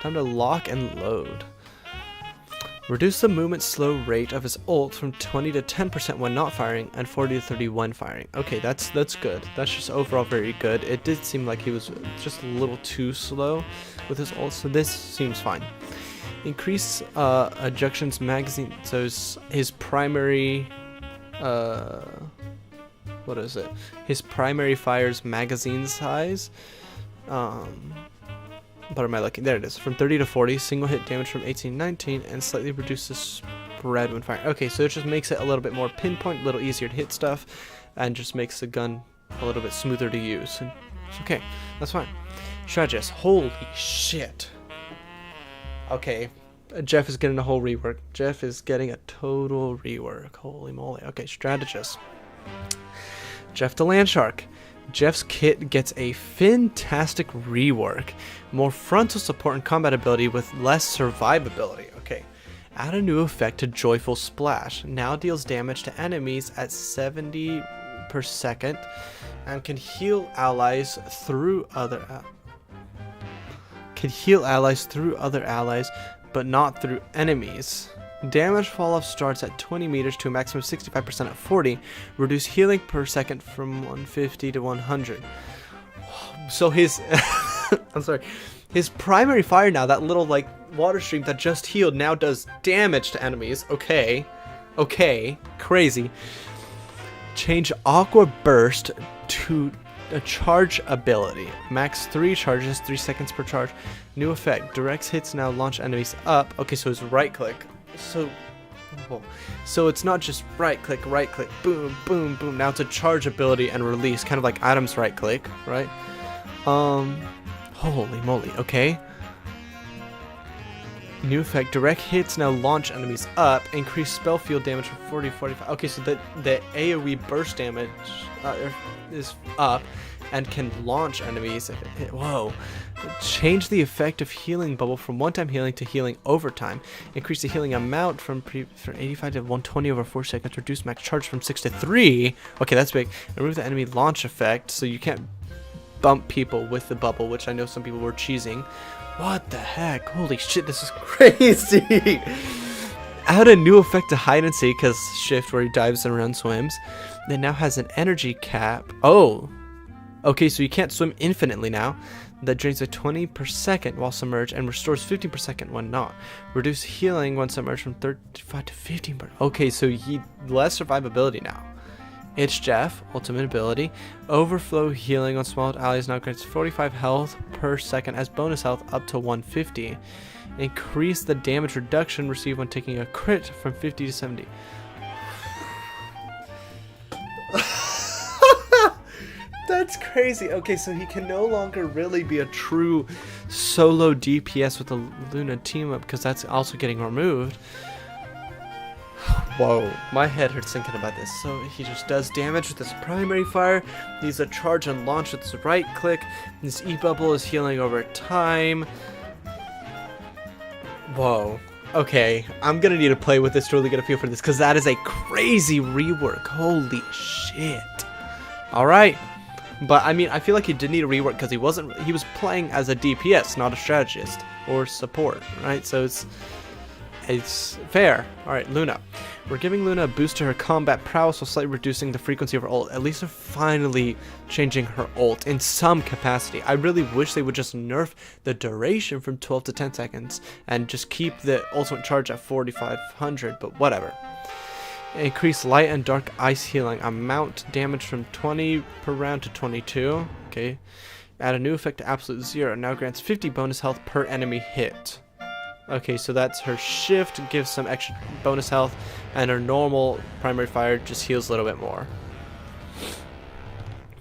Time to lock and load. Reduce the movement slow rate of his ult from 20 to 10% when not firing and 40 to 30 when firing. Okay, that's good. That's just overall very good. It did seem like he was just a little too slow with his ult, so this seems fine. Increase ejections magazine. So his primary, what is it? His primary fire's magazine size. But am I looking? There it is. From 30 to 40, single hit damage from 18 to 19, and slightly reduces spread when firing. Okay, so it just makes it a little bit more pinpoint, a little easier to hit stuff, and just makes the gun a little bit smoother to use. And it's okay, that's fine. Strategist. Holy shit. Okay, Jeff is getting a whole rework. Jeff is getting a total rework. Holy moly. Okay, strategist. Jeff the Landshark. Jeff's kit gets a fantastic rework. More frontal support and combat ability with less survivability. Okay. Add a new effect to Joyful Splash. Now deals damage to enemies at 70 per second and can heal allies through other allies, but not through enemies. Damage fall-off starts at 20 meters to a maximum of 65% at 40. Reduce healing per second from 150 to 100. So his... I'm sorry. His primary fire now, that little, like, water stream that just healed, now does damage to enemies. Okay. Okay. Crazy. Change Aqua Burst to a charge ability. Max 3 charges, 3 seconds per charge. New effect. Directs hits now launch enemies up. Okay, so it's right-click. So it's not just right click, boom, boom, boom. Now it's a charge ability and release, kind of like Adam's right click, right? Holy moly, okay. New effect, direct hits now launch enemies up, increase spell field damage from 40 to 45. Okay, so the AoE burst damage is up and can launch enemies if it hit. Whoa. Change the effect of healing bubble from one-time healing to healing over time. Increase the healing amount from 85 to 120 over 4 seconds. Reduce max charge from 6 to 3. Okay, that's big. Remove the enemy launch effect so you can't bump people with the bubble, which I know some people were cheesing. What the heck? Holy shit, this is crazy. Add a new effect to hide and seek, because shift where he dives and around swims. It now has an energy cap. Oh. Okay, so you can't swim infinitely now. That drains a 20 per second while submerged and restores 15 per second when not. Reduce healing when submerged from 35 to 15 per... Okay, so he less survivability now. It's Jeff, ultimate ability. Overflow healing on small allies now grants 45 health per second as bonus health up to 150. Increase the damage reduction received when taking a crit from 50 to 70. That's crazy. Okay, so he can no longer really be a true solo DPS with the Luna team up because that's also getting removed. Whoa, my head hurts thinking about this. So he just does damage with his primary fire, needs a charge and launch with his right click. This E-bubble is healing over time. Whoa. Okay, I'm gonna need to play with this to really get a feel for this because that is a crazy rework. Holy shit. Alright. But I mean, I feel like he did need a rework because he was playing as a DPS, not a strategist or support, right? So it's fair. Alright, Luna. We're giving Luna a boost to her combat prowess while slightly reducing the frequency of her ult. At least they're finally changing her ult in some capacity. I really wish they would just nerf the duration from 12 to 10 seconds and just keep the ultimate charge at 4500, but whatever. Increase light and dark ice healing. Amount damage from 20 per round to 22. Okay. Add a new effect to absolute 0. Now grants 50 bonus health per enemy hit. Okay, so that's her shift, gives some extra bonus health, and her normal primary fire just heals a little bit more.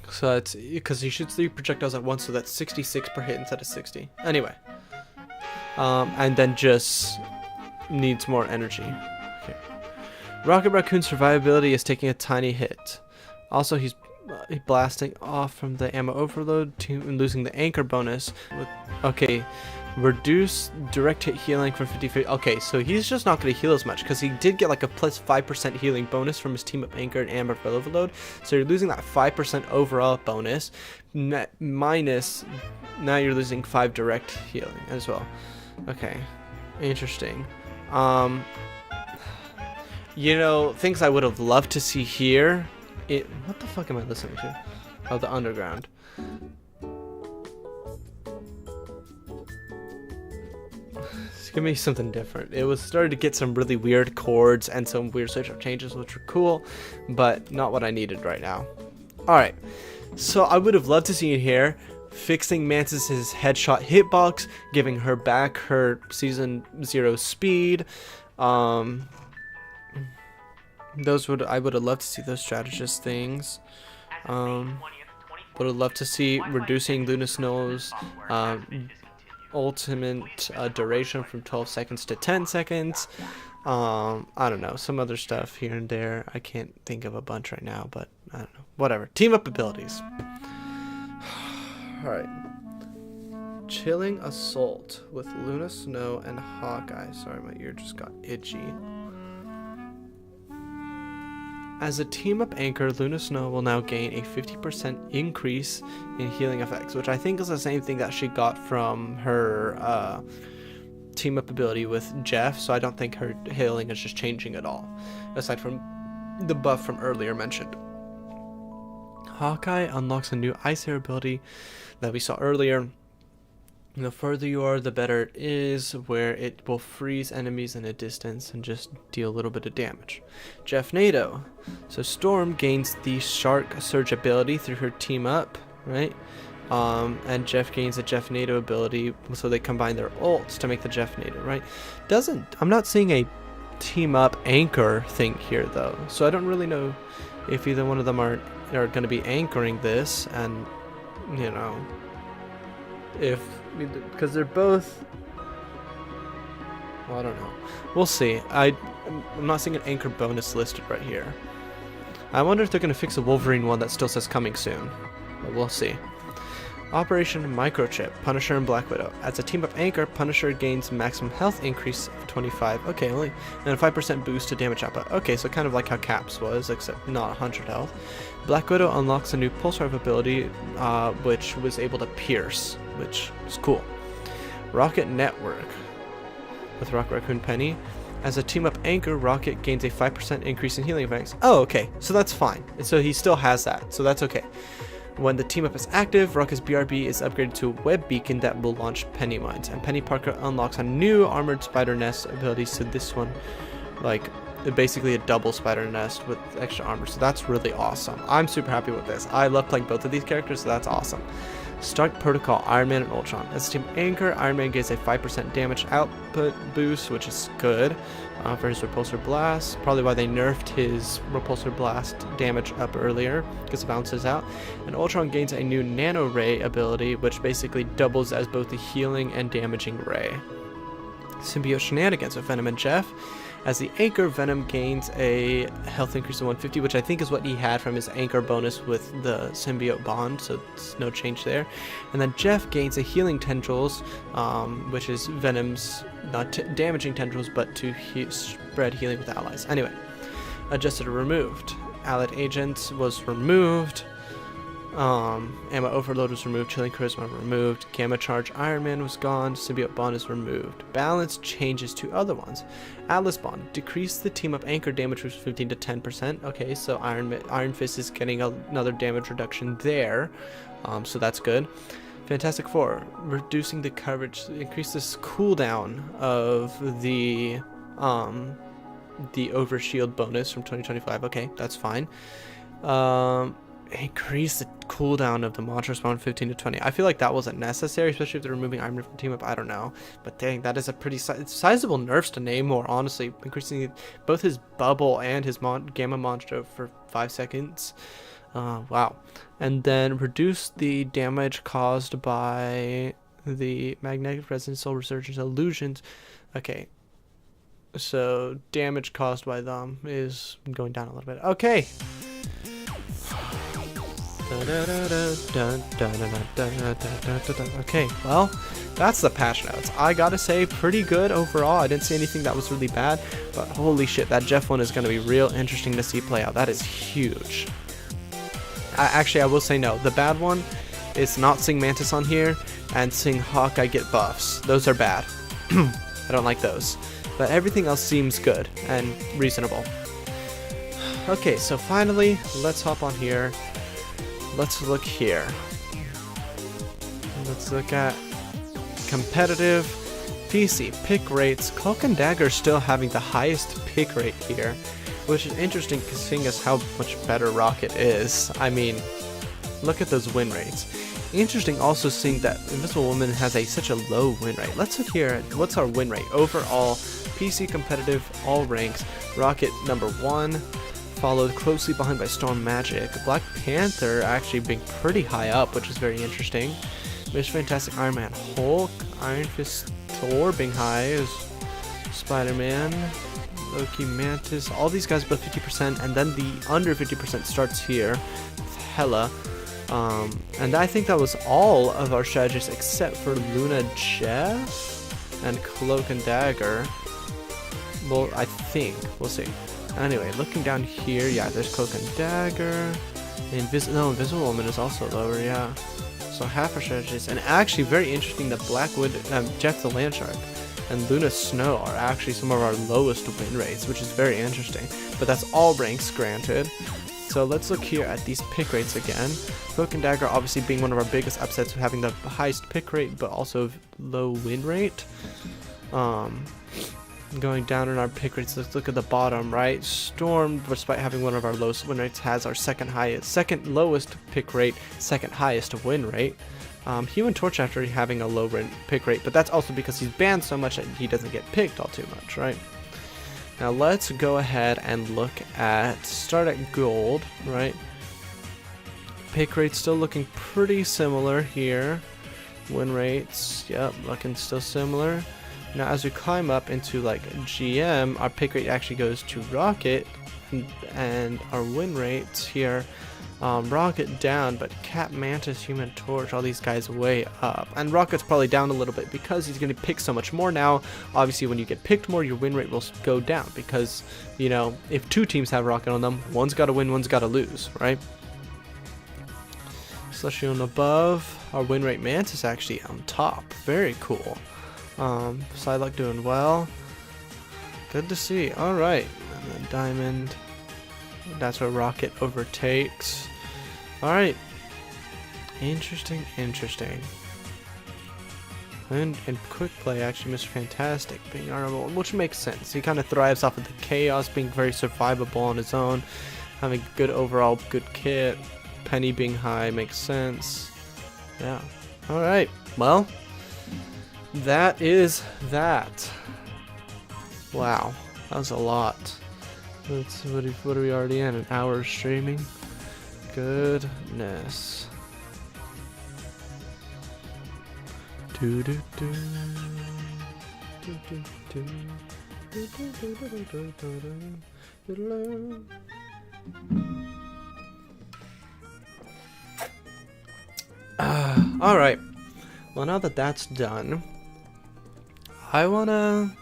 So that's because he shoots 3 projectiles at once, so that's 66 per hit instead of 60. Anyway, and then just needs more energy. Okay. Rocket Raccoon's survivability is taking a tiny hit. Also, he's blasting off from the ammo overload and losing the anchor bonus. Okay. Reduce direct hit healing from 50. Okay, so he's just not going to heal as much because he did get like a plus 5% healing bonus from his team up anchor and amber for overload. So you're losing that 5% overall bonus minus now you're losing 5 direct healing as well. Okay, interesting. You know, things I would have loved to see here. What the fuck am I listening to? Oh, the underground. Give me something different. It was starting to get some really weird chords and some weird switch-up changes, which were cool, but not what I needed right now. Alright, so I would have loved to see it here, fixing Mantis's headshot hitbox, giving her back her Season 0 speed. I would have loved to see those strategist things. Would have loved to see reducing Luna Snow's ultimate duration from 12 seconds to 10 seconds. I don't know, some other stuff here and there. I can't think of a bunch right now, but I don't know. Whatever. Team up abilities. Alright. Chilling Assault with Luna Snow and Hawkeye. Sorry, my ear just got itchy. As a team-up anchor, Luna Snow will now gain a 50% increase in healing effects, which I think is the same thing that she got from her team-up ability with Jeff, so I don't think her healing is just changing at all, aside from the buff from earlier mentioned. Hawkeye unlocks a new Ice Air ability that we saw earlier. The further you are, the better it is, where it will freeze enemies in a distance and just deal a little bit of damage. Jeff Nato. So Storm gains the Shark Surge ability through her team up, right? And Jeff gains a Jeff Nato ability, so they combine their ults to make the Jeff Nato, right? I'm not seeing a team up anchor thing here though, so I don't really know if either one of them are going to be anchoring this, and you know, because they're both, well, I don't know, we'll see. I'm not seeing an anchor bonus listed right here. I wonder if they're going to fix a Wolverine one that still says coming soon, but we'll see. Operation Microchip, Punisher and Black Widow. As a team-up anchor, Punisher gains maximum health increase of 25, okay, only, and a 5% boost to damage output. Okay, so kind of like how Caps was, except not 100 health. Black Widow unlocks a new Pulse Drive ability, which was able to pierce, which is cool. Rocket Network, with Rocket Raccoon Penny. As a team-up anchor, Rocket gains a 5% increase in healing effects. Oh, okay, so that's fine. So he still has that, so that's okay. When the team-up is active, Rocket's BRB is upgraded to a web beacon that will launch Penny Mines, and Penny Parker unlocks a new Armored Spider Nest ability, so this one, like, basically a double Spider Nest with extra armor, so that's really awesome. I'm super happy with this. I love playing both of these characters, so that's awesome. Stark Protocol, Iron Man and Ultron. As a team anchor, Iron Man gets a 5% damage output boost, which is good for his Repulsor Blast. Probably why they nerfed his Repulsor Blast damage up earlier, because it bounces out. And Ultron gains a new Nano Ray ability, which basically doubles as both a healing and damaging ray. Symbiote Shenanigans with Venom and Jeff. As the anchor, Venom gains a health increase of 150, which I think is what he had from his anchor bonus with the symbiote bond, so it's no change there. And then Jeff gains a healing tendrils, which is Venom's not damaging tendrils, but to spread healing with allies. Anyway, adjusted or removed. Allied Agents was removed. Ammo Overload was removed, Chilling Charisma removed, Gamma Charge Iron Man was gone, Symbiote Bond is removed. Balance changes to other ones. Atlas Bond, decrease the team-up anchor damage from 15 to 10%. Okay, so Iron Fist is getting another damage reduction there, so that's good. Fantastic Four, reducing the coverage, increases cooldown of the Overshield bonus from 2025. Okay, that's fine. Increase the cooldown of the monster spawn 15 to 20. I feel like that wasn't necessary, especially if they're removing Iron Man from team up. I don't know, but dang, that is a pretty sizable nerfs to Namor, honestly. Increasing both his bubble and his gamma monster for 5 seconds. Wow. And then reduce the damage caused by the magnetic resonance, soul resurgence, illusions. Okay, so damage caused by them is going down a little bit. Okay. Okay, well, that's the patch notes. I gotta say, pretty good overall. I didn't see anything that was really bad, but holy shit, that Jeff one is gonna be real interesting to see play out. That is huge. Actually, I will say no. The bad one is not seeing Mantis on here and seeing Hawkeye get buffs. Those are bad. I don't like those. But everything else seems good and reasonable. Okay, so finally, let's hop on here. Let's look here. Let's look at competitive, PC, pick rates. Cloak and Dagger still having the highest pick rate here, which is interesting seeing as how much better Rocket is. I mean, look at those win rates. Interesting also seeing that Invisible Woman has such a low win rate. Let's look here at what's our win rate overall. PC competitive, all ranks. Rocket number 1, followed closely behind by Storm Magic. Black Panther actually being pretty high up, which is very interesting. Mr. Fantastic, Iron Man, Hulk, Iron Fist, Thor being high is Spider-Man, Loki, Mantis, all these guys above 50%, and then the under 50% starts here with Hela. And I think that was all of our strategies except for Luna Jeff and Cloak and Dagger. Well, I think. We'll see. Anyway, looking down here, yeah, there's Cloak and Dagger. Invisible Woman is also lower, yeah. So half our strategies. And actually very interesting that Blackwood, Jeff the Landshark, and Luna Snow are actually some of our lowest win rates, which is very interesting. But that's all ranks, granted. So let's look here at these pick rates again. Cloak and Dagger obviously being one of our biggest upsets, having the highest pick rate, but also low win rate. Going down in our pick rates, let's look at the bottom, right? Storm, despite having one of our lowest win rates, has our second lowest pick rate, second highest win rate. Human Torch actually having a low pick rate, but that's also because he's banned so much that he doesn't get picked all too much, right? Now let's go ahead and look at, start at gold, right? Pick rate still looking pretty similar here. Win rates, yep, looking still similar. Now as we climb up into like GM, our pick rate actually goes to Rocket, and our win rates here, Rocket down, but Cat, Mantis, Human Torch, all these guys way up. And Rocket's probably down a little bit because he's going to pick so much more now. Obviously when you get picked more, your win rate will go down because, you know, if two teams have Rocket on them, one's got to win, one's got to lose, right? Celestial above, our win rate Mantis actually on top. Very cool. Psylocke doing well. Good to see. Alright. And then Diamond. That's where Rocket overtakes. Alright. Interesting. And quick play, actually, Mr. Fantastic being honorable, which makes sense. He kind of thrives off of the chaos, being very survivable on his own, having good overall, good kit. Penny being high makes sense. Yeah. Alright. Well, that is that. Wow. That was a lot. What are we already in? An hour of streaming? Goodness. Alright. Well, now that that's done, I wanna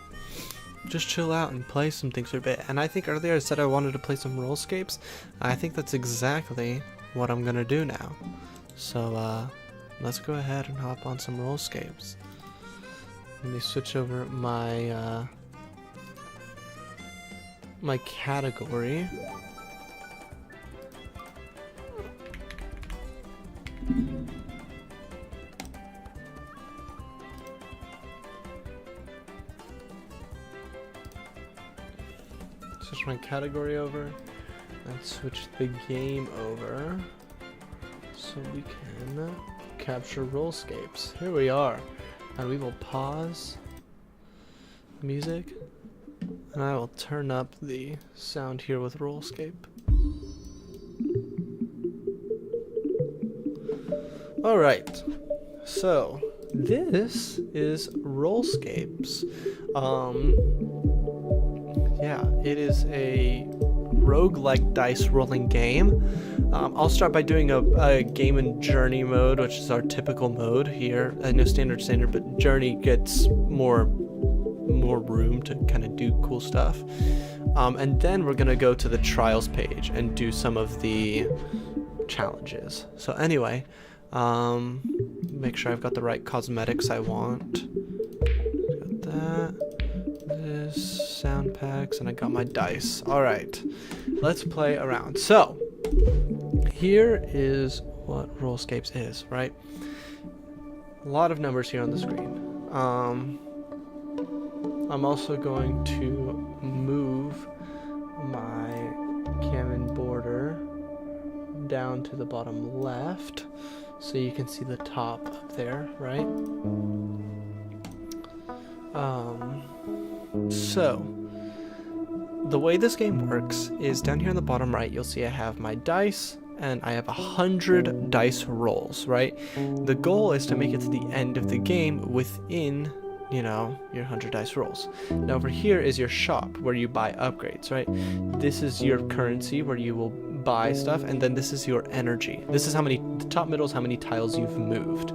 just chill out and play some things for a bit. And I think earlier I said I wanted to play some Rollscapes. I think that's exactly what I'm gonna do now. So let's go ahead and hop on some Rollscapes. Let me switch over my my category. Switch my category over and switch the game over so we can capture Rollscapes. Here we are, and we will pause music, and I will turn up the sound here with Rollscape. Alright, so this is Rollscapes. Yeah, it is a roguelike dice rolling game. I'll start by doing a game in journey mode, which is our typical mode here. No standard, but journey gets more room to kind of do cool stuff. And then we're gonna go to the trials page and do some of the challenges. So anyway, make sure I've got the right cosmetics I want. Got that. This sound packs, and I got my dice. Alright, let's play around. So here is what Rollscapes is, right? A lot of numbers here on the screen. I'm also going to move my cannon border down to the bottom left so you can see the top up there, right? So the way this game works is down here on the bottom right, you'll see I have my dice and I have 100 dice rolls, right? The goal is to make it to the end of the game within, you know, your 100 dice rolls. Now over here is your shop where you buy upgrades, right? This is your currency where you will buy stuff, and then this is your energy. This is how many, the top middle is how many tiles you've moved.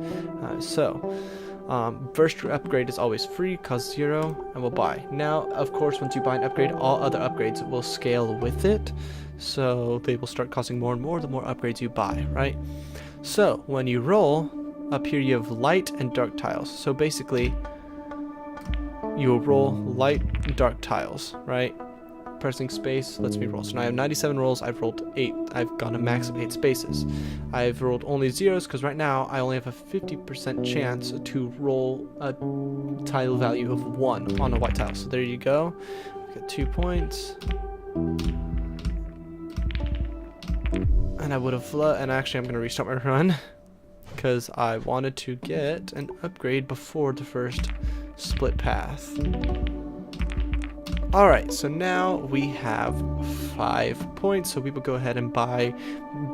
First upgrade is always free, costs 0, and we'll buy. Now, of course, once you buy an upgrade, all other upgrades will scale with it. So they will start costing more and more the more upgrades you buy, right? So when you roll, up here you have light and dark tiles. So basically, you will roll light and dark tiles, right? Pressing space lets me roll. So now I have 97 rolls, I've rolled 8. I've gone a max of 8 spaces. I've rolled only zeros because right now I only have a 50% chance to roll a tile value of 1 on a white tile. So there you go. Got 2 points. And I would have and actually I'm going to restart my run because I wanted to get an upgrade before the first split path. Alright, so now we have 5 points, so we will go ahead and buy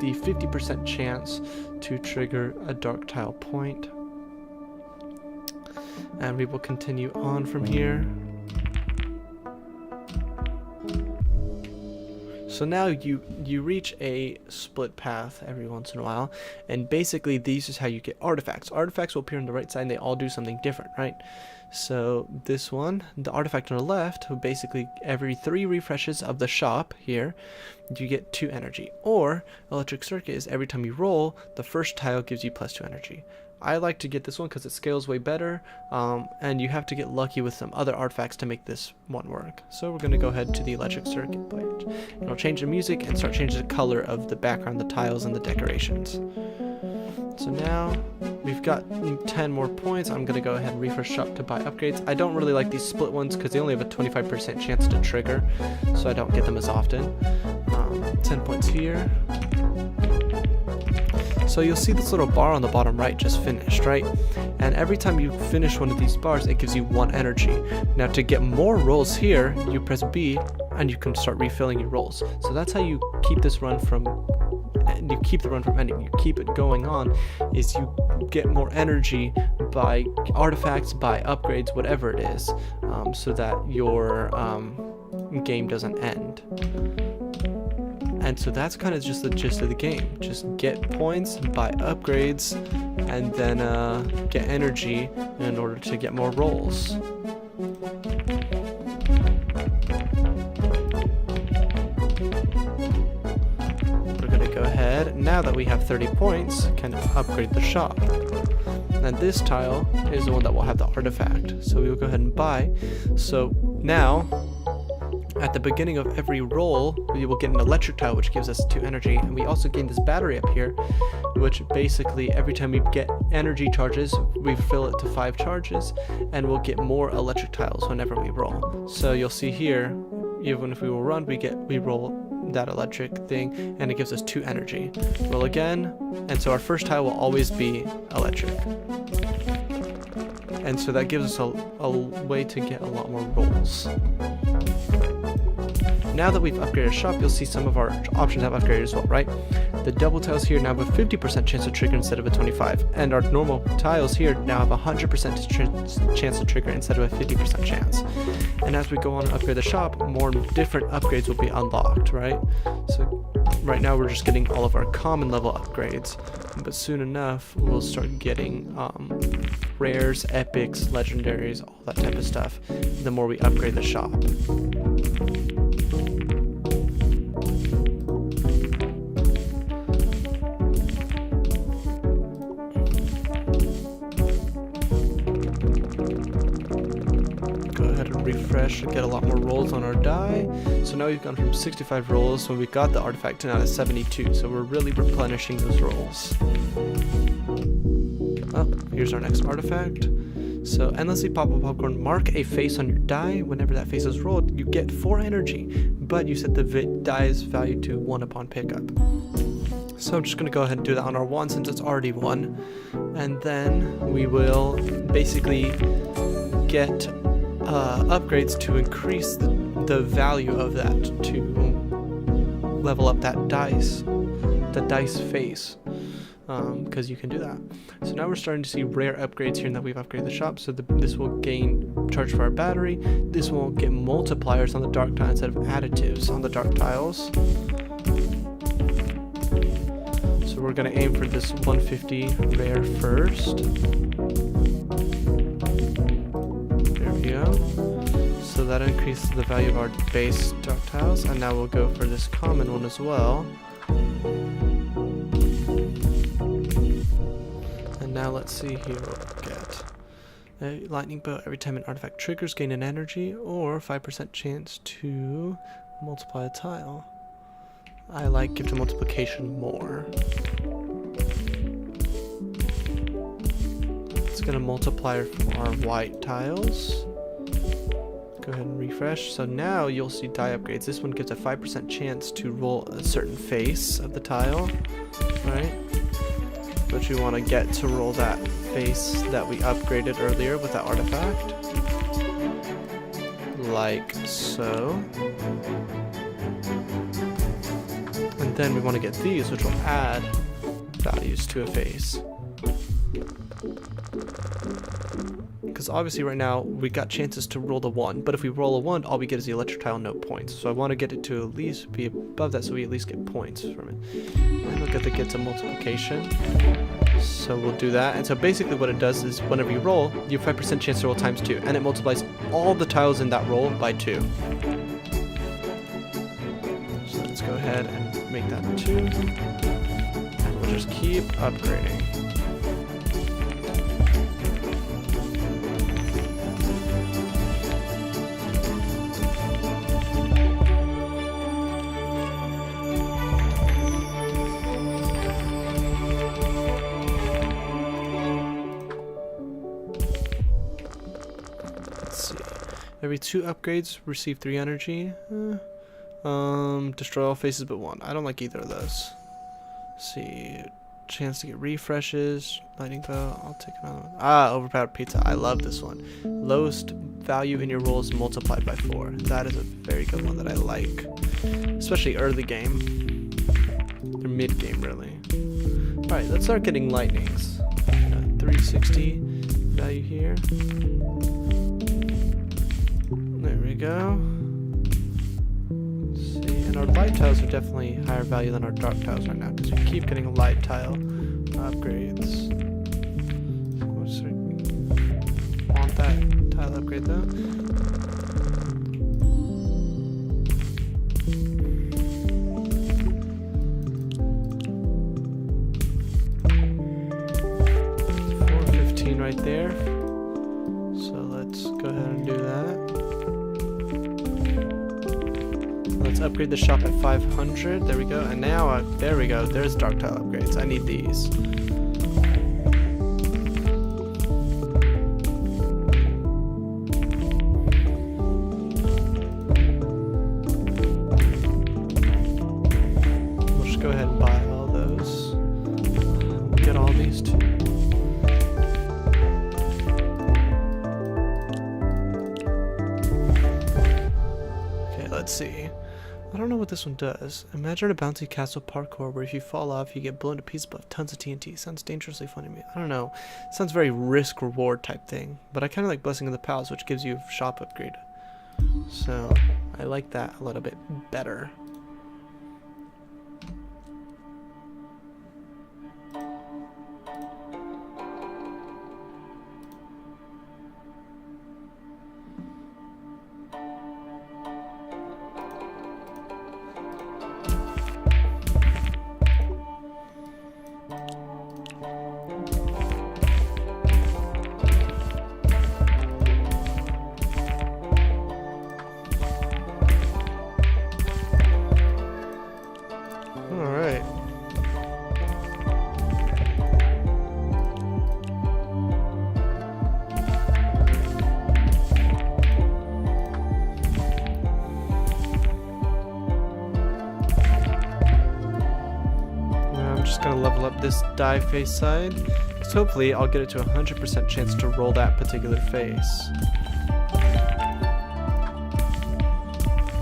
the 50% chance to trigger a dark tile point. And we will continue on from here. So now you reach a split path every once in a while, and basically these is how you get artifacts. Artifacts will appear on the right side and they all do something different, right? So this one, the artifact on the left, basically every 3 refreshes of the shop here, you get 2 energy. Or electric circuit is every time you roll, the first tile gives you plus 2 energy. I like to get this one because it scales way better, and you have to get lucky with some other artifacts to make this one work. So we're going to go ahead to the electric circuit page. It'll change the music and start changing the color of the background, the tiles, and the decorations. So now we've got 10 more points. I'm going to go ahead and refresh shop to buy upgrades. I don't really like these split ones because they only have a 25% chance to trigger, so I don't get them as often. 10 points here. So you'll see this little bar on the bottom right just finished, right? And every time you finish one of these bars, it gives you 1 energy. Now to get more rolls here, you press B and you can start refilling your rolls. So that's how you keep this run from, you keep the run from ending. You keep it going on, is you get more energy by artifacts, by upgrades, whatever it is, so that your game doesn't end. And so that's kind of just the gist of the game. Just get points, buy upgrades, and then get energy in order to get more rolls. We're going to go ahead, now that we have 30 points, can upgrade the shop. And this tile is the one that will have the artifact. So we will go ahead and buy. So now, at the beginning of every roll, we will get an electric tile, which gives us 2 energy, and we also gain this battery up here, which basically every time we get energy charges, we fill it to 5 charges, and we'll get more electric tiles whenever we roll. So you'll see here, even if we will run, we roll that electric thing, and it gives us 2 energy. Roll again, and so our first tile will always be electric. And so that gives us a way to get a lot more rolls. Now that we've upgraded shop, you'll see some of our options have upgraded as well, right? The double tiles here now have a 50% chance to trigger instead of a 25, and our normal tiles here now have a 100% chance to trigger instead of a 50% chance. And as we go on and upgrade the shop, more different upgrades will be unlocked, right? So right now we're just getting all of our common level upgrades, but soon enough we'll start getting rares, epics, legendaries, all that type of stuff, the more we upgrade the shop. Refresh and get a lot more rolls on our die. So now we've gone from 65 rolls when we got the artifact to now to 72, so we're really replenishing those rolls. Oh, here's our next artifact. So endlessly pop a popcorn, mark a face on your die. Whenever that face is rolled, you get 4 energy, but you set the die's value to 1 upon pickup. So I'm just going to go ahead and do that on our 1 since it's already 1. And then we will basically get upgrades to increase the value of that to level up that dice face. Because you can do that. So now we're starting to see rare upgrades here that we've upgraded the shop. So this will gain charge for our battery. This will get multipliers on the dark tile instead of additives on the dark tiles. So we're going to aim for this 150 rare first. There we go. So that increases the value of our base dark tiles. And now we'll go for this common one as well. Now let's see here what we'll get. A lightning bow. Every time an artifact triggers, gain an energy or 5% chance to multiply a tile. I like gift of multiplication more. It's gonna multiply from our white tiles. Go ahead and refresh. So now you'll see die upgrades. This one gives a 5% chance to roll a certain face of the tile. Right? But you want to get to roll that face that we upgraded earlier with that artifact. Like so. And then we want to get these, which will add values to a face. Because obviously right now we got chances to roll the 1, but if we roll a 1, all we get is the electric tile, no points. So I want to get it to at least be above that so we at least get points from it. And look at the get to multiplication. So we'll do that. And so basically what it does is whenever you roll, you have 5% chance to roll times 2, and it multiplies all the tiles in that roll by 2. So let's go ahead and make that 2. And we'll just keep upgrading. Every 2 upgrades, receive 3 energy. Destroy all faces but 1. I don't like either of those. Let's see. Chance to get refreshes. Lightning bow. I'll take another one. Overpowered pizza. I love this one. Lowest value in your rolls multiplied by 4. That is a very good one that I like. Especially early game. Or mid game, really. Alright, let's start getting lightnings. 360 value here. There we go. Let's see, and our light tiles are definitely higher value than our dark tiles right now because we keep getting light tile upgrades. Want that tile upgrade though. $415 right there. So let's go ahead and do that. Let's upgrade the shop at 500. There we go. And now, there we go. There's dark tile upgrades. I need these. We'll just go ahead and buy all those. Get all these too. Okay, let's see. I don't know what this one does. Imagine a bouncy castle parkour where if you fall off, you get blown to pieces but tons of TNT. Sounds dangerously fun to me. I don't know. Sounds very risk-reward type thing. But I kind of like Blessing of the Palace, which gives you a shop upgrade. So, I like that a little bit better. I'm just gonna level up this die face side. So hopefully I'll get it to 100% chance to roll that particular face.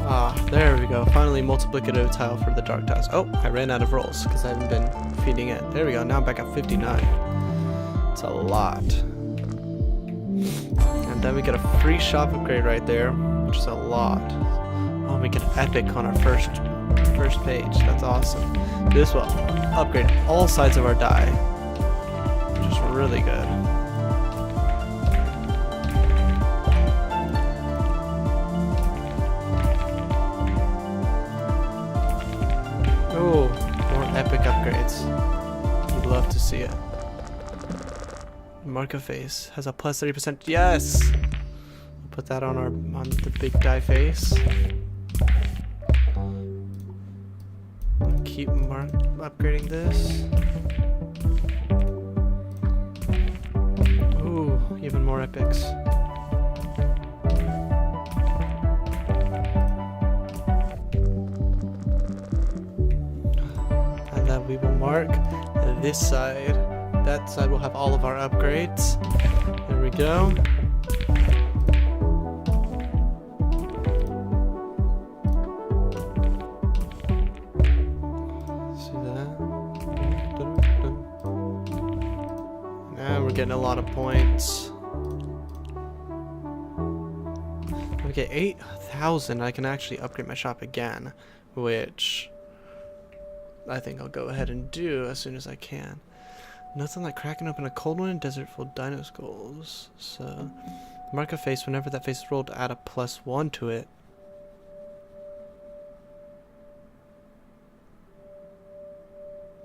Ah, there we go. Finally multiplicative tile for the dark tiles. Oh, I ran out of rolls because I haven't been feeding it. There we go. Now I'm back at 59. It's a lot. And then we get a free shop upgrade right there, which is a lot. Oh, we get epic on our first page. That's awesome. This will upgrade all sides of our die, which is really good. Oh, more epic upgrades. We'd love to see it. Mark of face has a plus 30%. Yes! We'll put that on the big die face. Keep upgrading this. Ooh, even more epics. And then we will mark this side. That side will have all of our upgrades. There we go. Getting a lot of points. Okay, 8,000. I can actually upgrade my shop again, which I think I'll go ahead and do as soon as I can. Nothing like cracking open a cold one in desert full of dino skulls. So, mark a face. Whenever that face is rolled, add a +1 to it.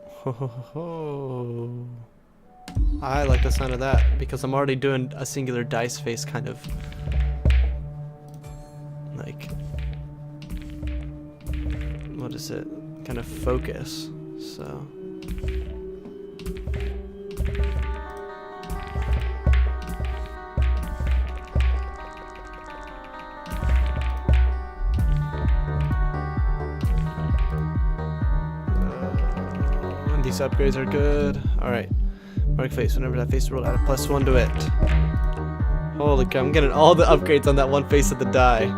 Ho ho ho. I like the sound of that because I'm already doing a singular dice face kind of like, what is it? Kind of focus. So these upgrades are good. All right. Mark face. Whenever that face is rolled, add a +1 to it. Holy cow, I'm getting all the upgrades on that one face of the die.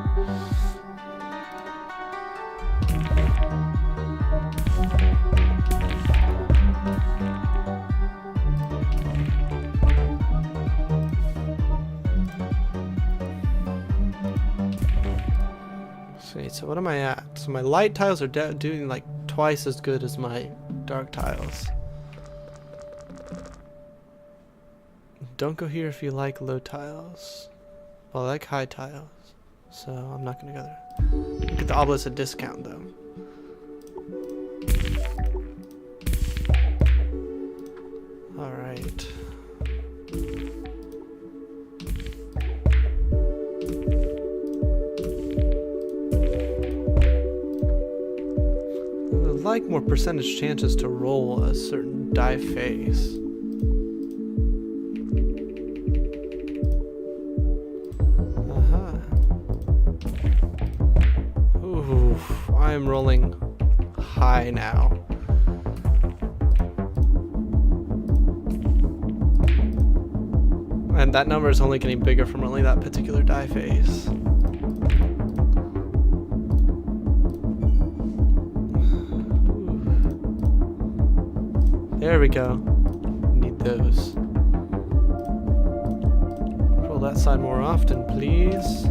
Sweet, so what am I at? So my light tiles are doing like twice as good as my dark tiles. Don't go here if you like low tiles. Well, I like high tiles, so I'm not gonna go there. Look at the obelisk at discount though. Alright. I would like more percentage chances to roll a certain die face. I'm rolling high now. And that number is only getting bigger from rolling that particular die face. There we go. Need those. Roll that side more often, please.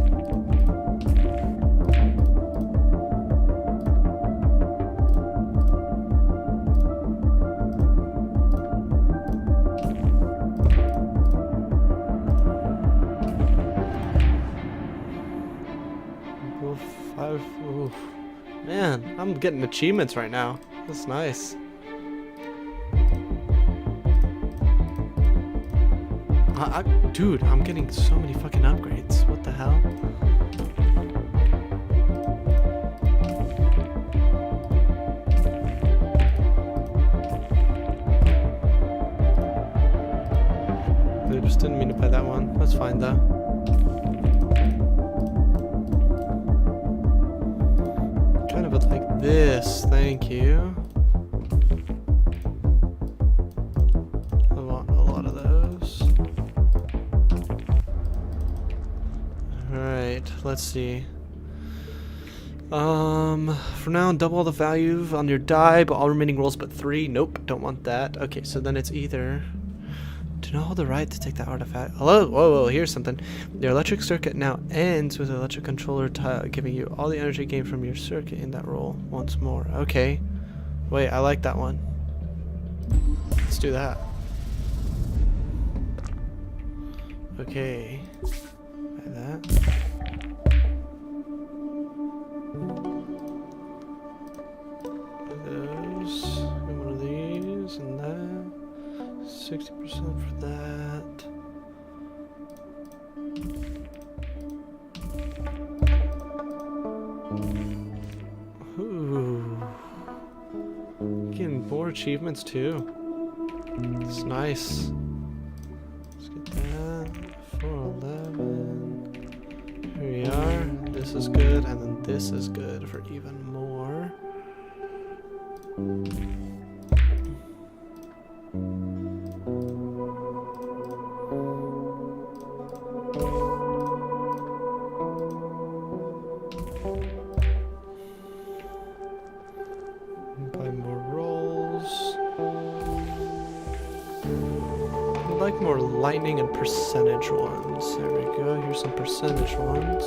Oof. Man, I'm getting achievements right now. That's nice. Dude, I'm getting so many fucking upgrades. What the hell? I just didn't mean to buy that one. That's fine though. Kind of like this, thank you. let's see. For now, double the value on your die, but all remaining rolls but 3. Nope, don't want that. Okay, so then it's either... Do not hold the right to take that artifact. Hello? Whoa, here's something. Your electric circuit now ends with an electric controller tile, giving you all the energy gained from your circuit in that roll once more. Okay. Wait, I like that one. Let's do that. Okay. Like that. Those. And one of these and that. 60% for that. Ooh. Getting more achievements too. It's nice. Let's get that. 411. Here we are. This is good, and then this is good for even more. Buy more rolls. I'd like more lightning and percentage ones. There we go. Here's some percentage ones.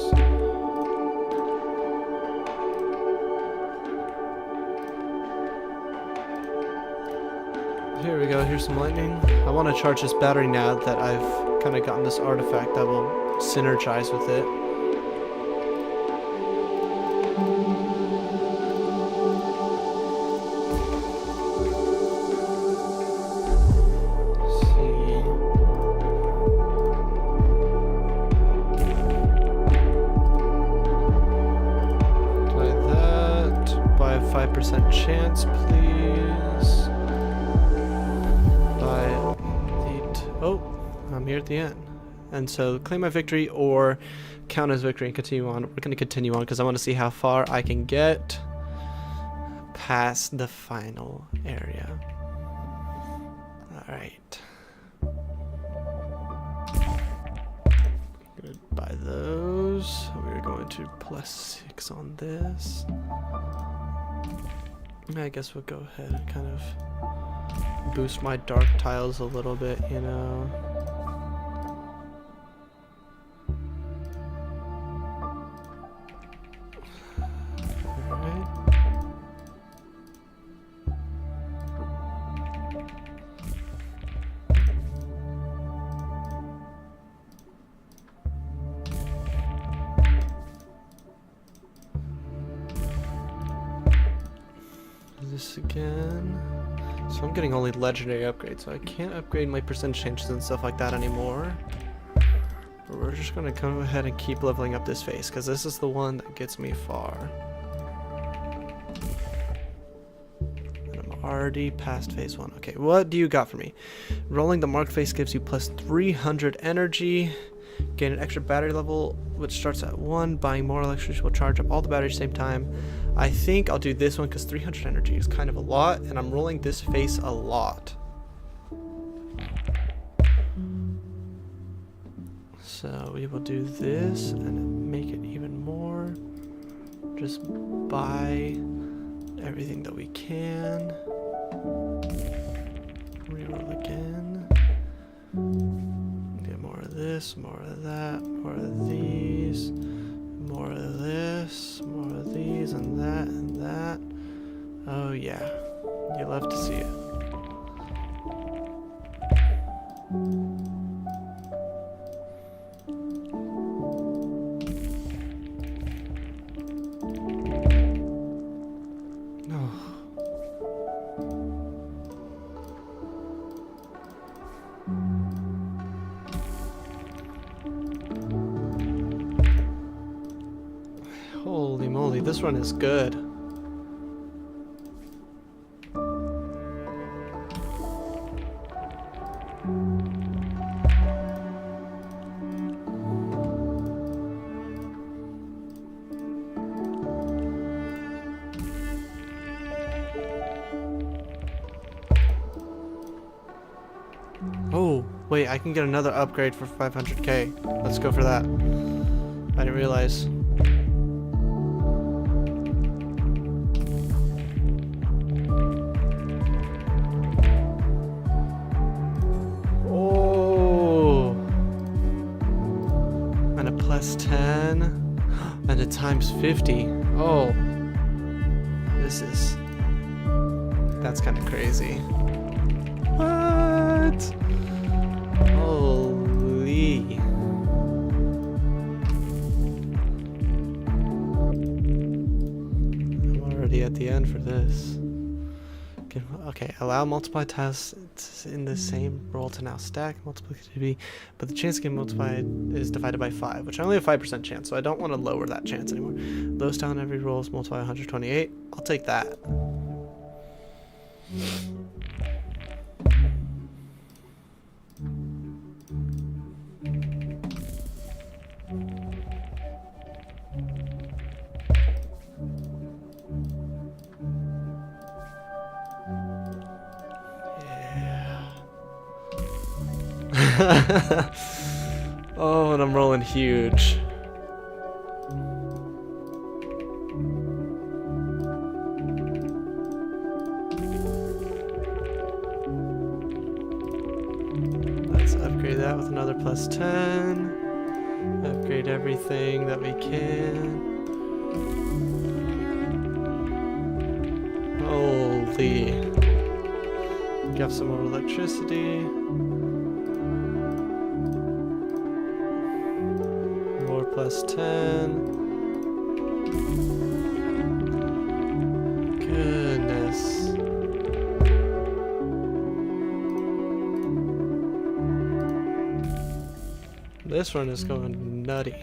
Here we go. Here's some lightning. I want to charge this battery now that I've kind of gotten this artifact that will synergize with it. Chance, please. Oh, I'm here at the end. And so claim my victory or count as victory and continue on. We're going to continue on because I want to see how far I can get past the final area. Alright. Gonna buy those. We're going to +6 on this. I guess we'll go ahead and kind of boost my dark tiles a little bit, you know. Alright. This again. So I'm getting only legendary upgrades, so I can't upgrade my percentage changes and stuff like that anymore. But we're just gonna go ahead and keep leveling up this phase, because this is the one that gets me far. And I'm already past phase 1. Okay, what do you got for me? Rolling the marked face gives you +300 energy. Gain an extra battery level, which starts at 1. Buying more electricity will charge up all the batteries at the same time. I think I'll do this one because 300 energy is kind of a lot, and I'm rolling this face a lot. So we will do this and make it even more. Just buy everything that we can. Reroll again. Get more of this, more of that, more of these. More of this, more of these, and that, and that. Oh yeah, you love to see it. Oh. Holy moly, this run is good. Oh, wait, I can get another upgrade for 500k. Let's go for that. I didn't realize. Oh. And a +10. And a ×50. Oh. That's kind of crazy. What? Holy. I'm already at the end for this. Okay, allow multiply tests in the same roll to now stack multiplicativity, but the chance to get multiplied is divided by 5, which I only have 5% chance, so I don't want to lower that chance anymore. Lowest down every roll is multiply 128. I'll take that. Oh, and I'm rolling huge. Let's upgrade that with another +10. Upgrade everything that we can. Holy. Got some more electricity. More +10. Goodness. This one is going nutty.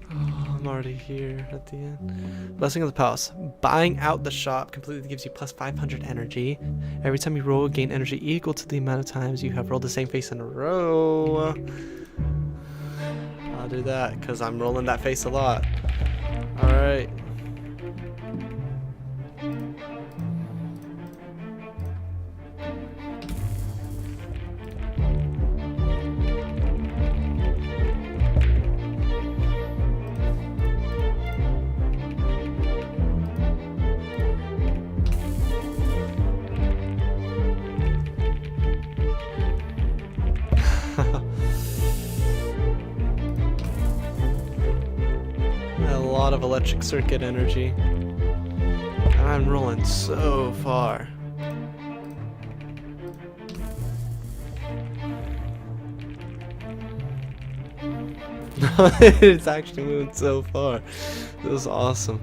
I'm already here at the end. Blessing of the Palace. Buying out the shop completely gives you +500 energy. Every time you roll, gain energy equal to the amount of times you have rolled the same face in a row. I'll do that because I'm rolling that face a lot. Alright. A lot of electric circuit energy. And I'm rolling so far. It's actually moving so far. This is awesome.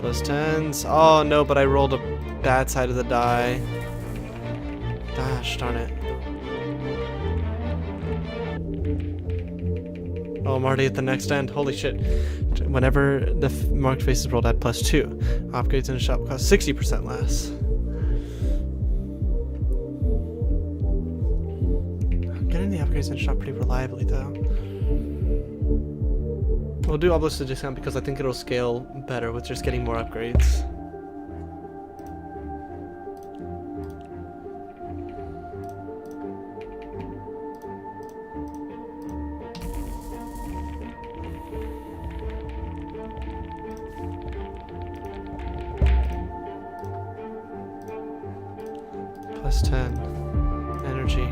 +10s. Oh no, but I rolled a bad side of the die. Gosh darn it. Oh, I'm already at the next end. Holy shit. Whenever the marked face is rolled, add +2. Upgrades in the shop cost 60% less. I'm getting the upgrades in the shop pretty reliably though. We'll do obelisk discount because I think it'll scale better with just getting more upgrades. +10 energy.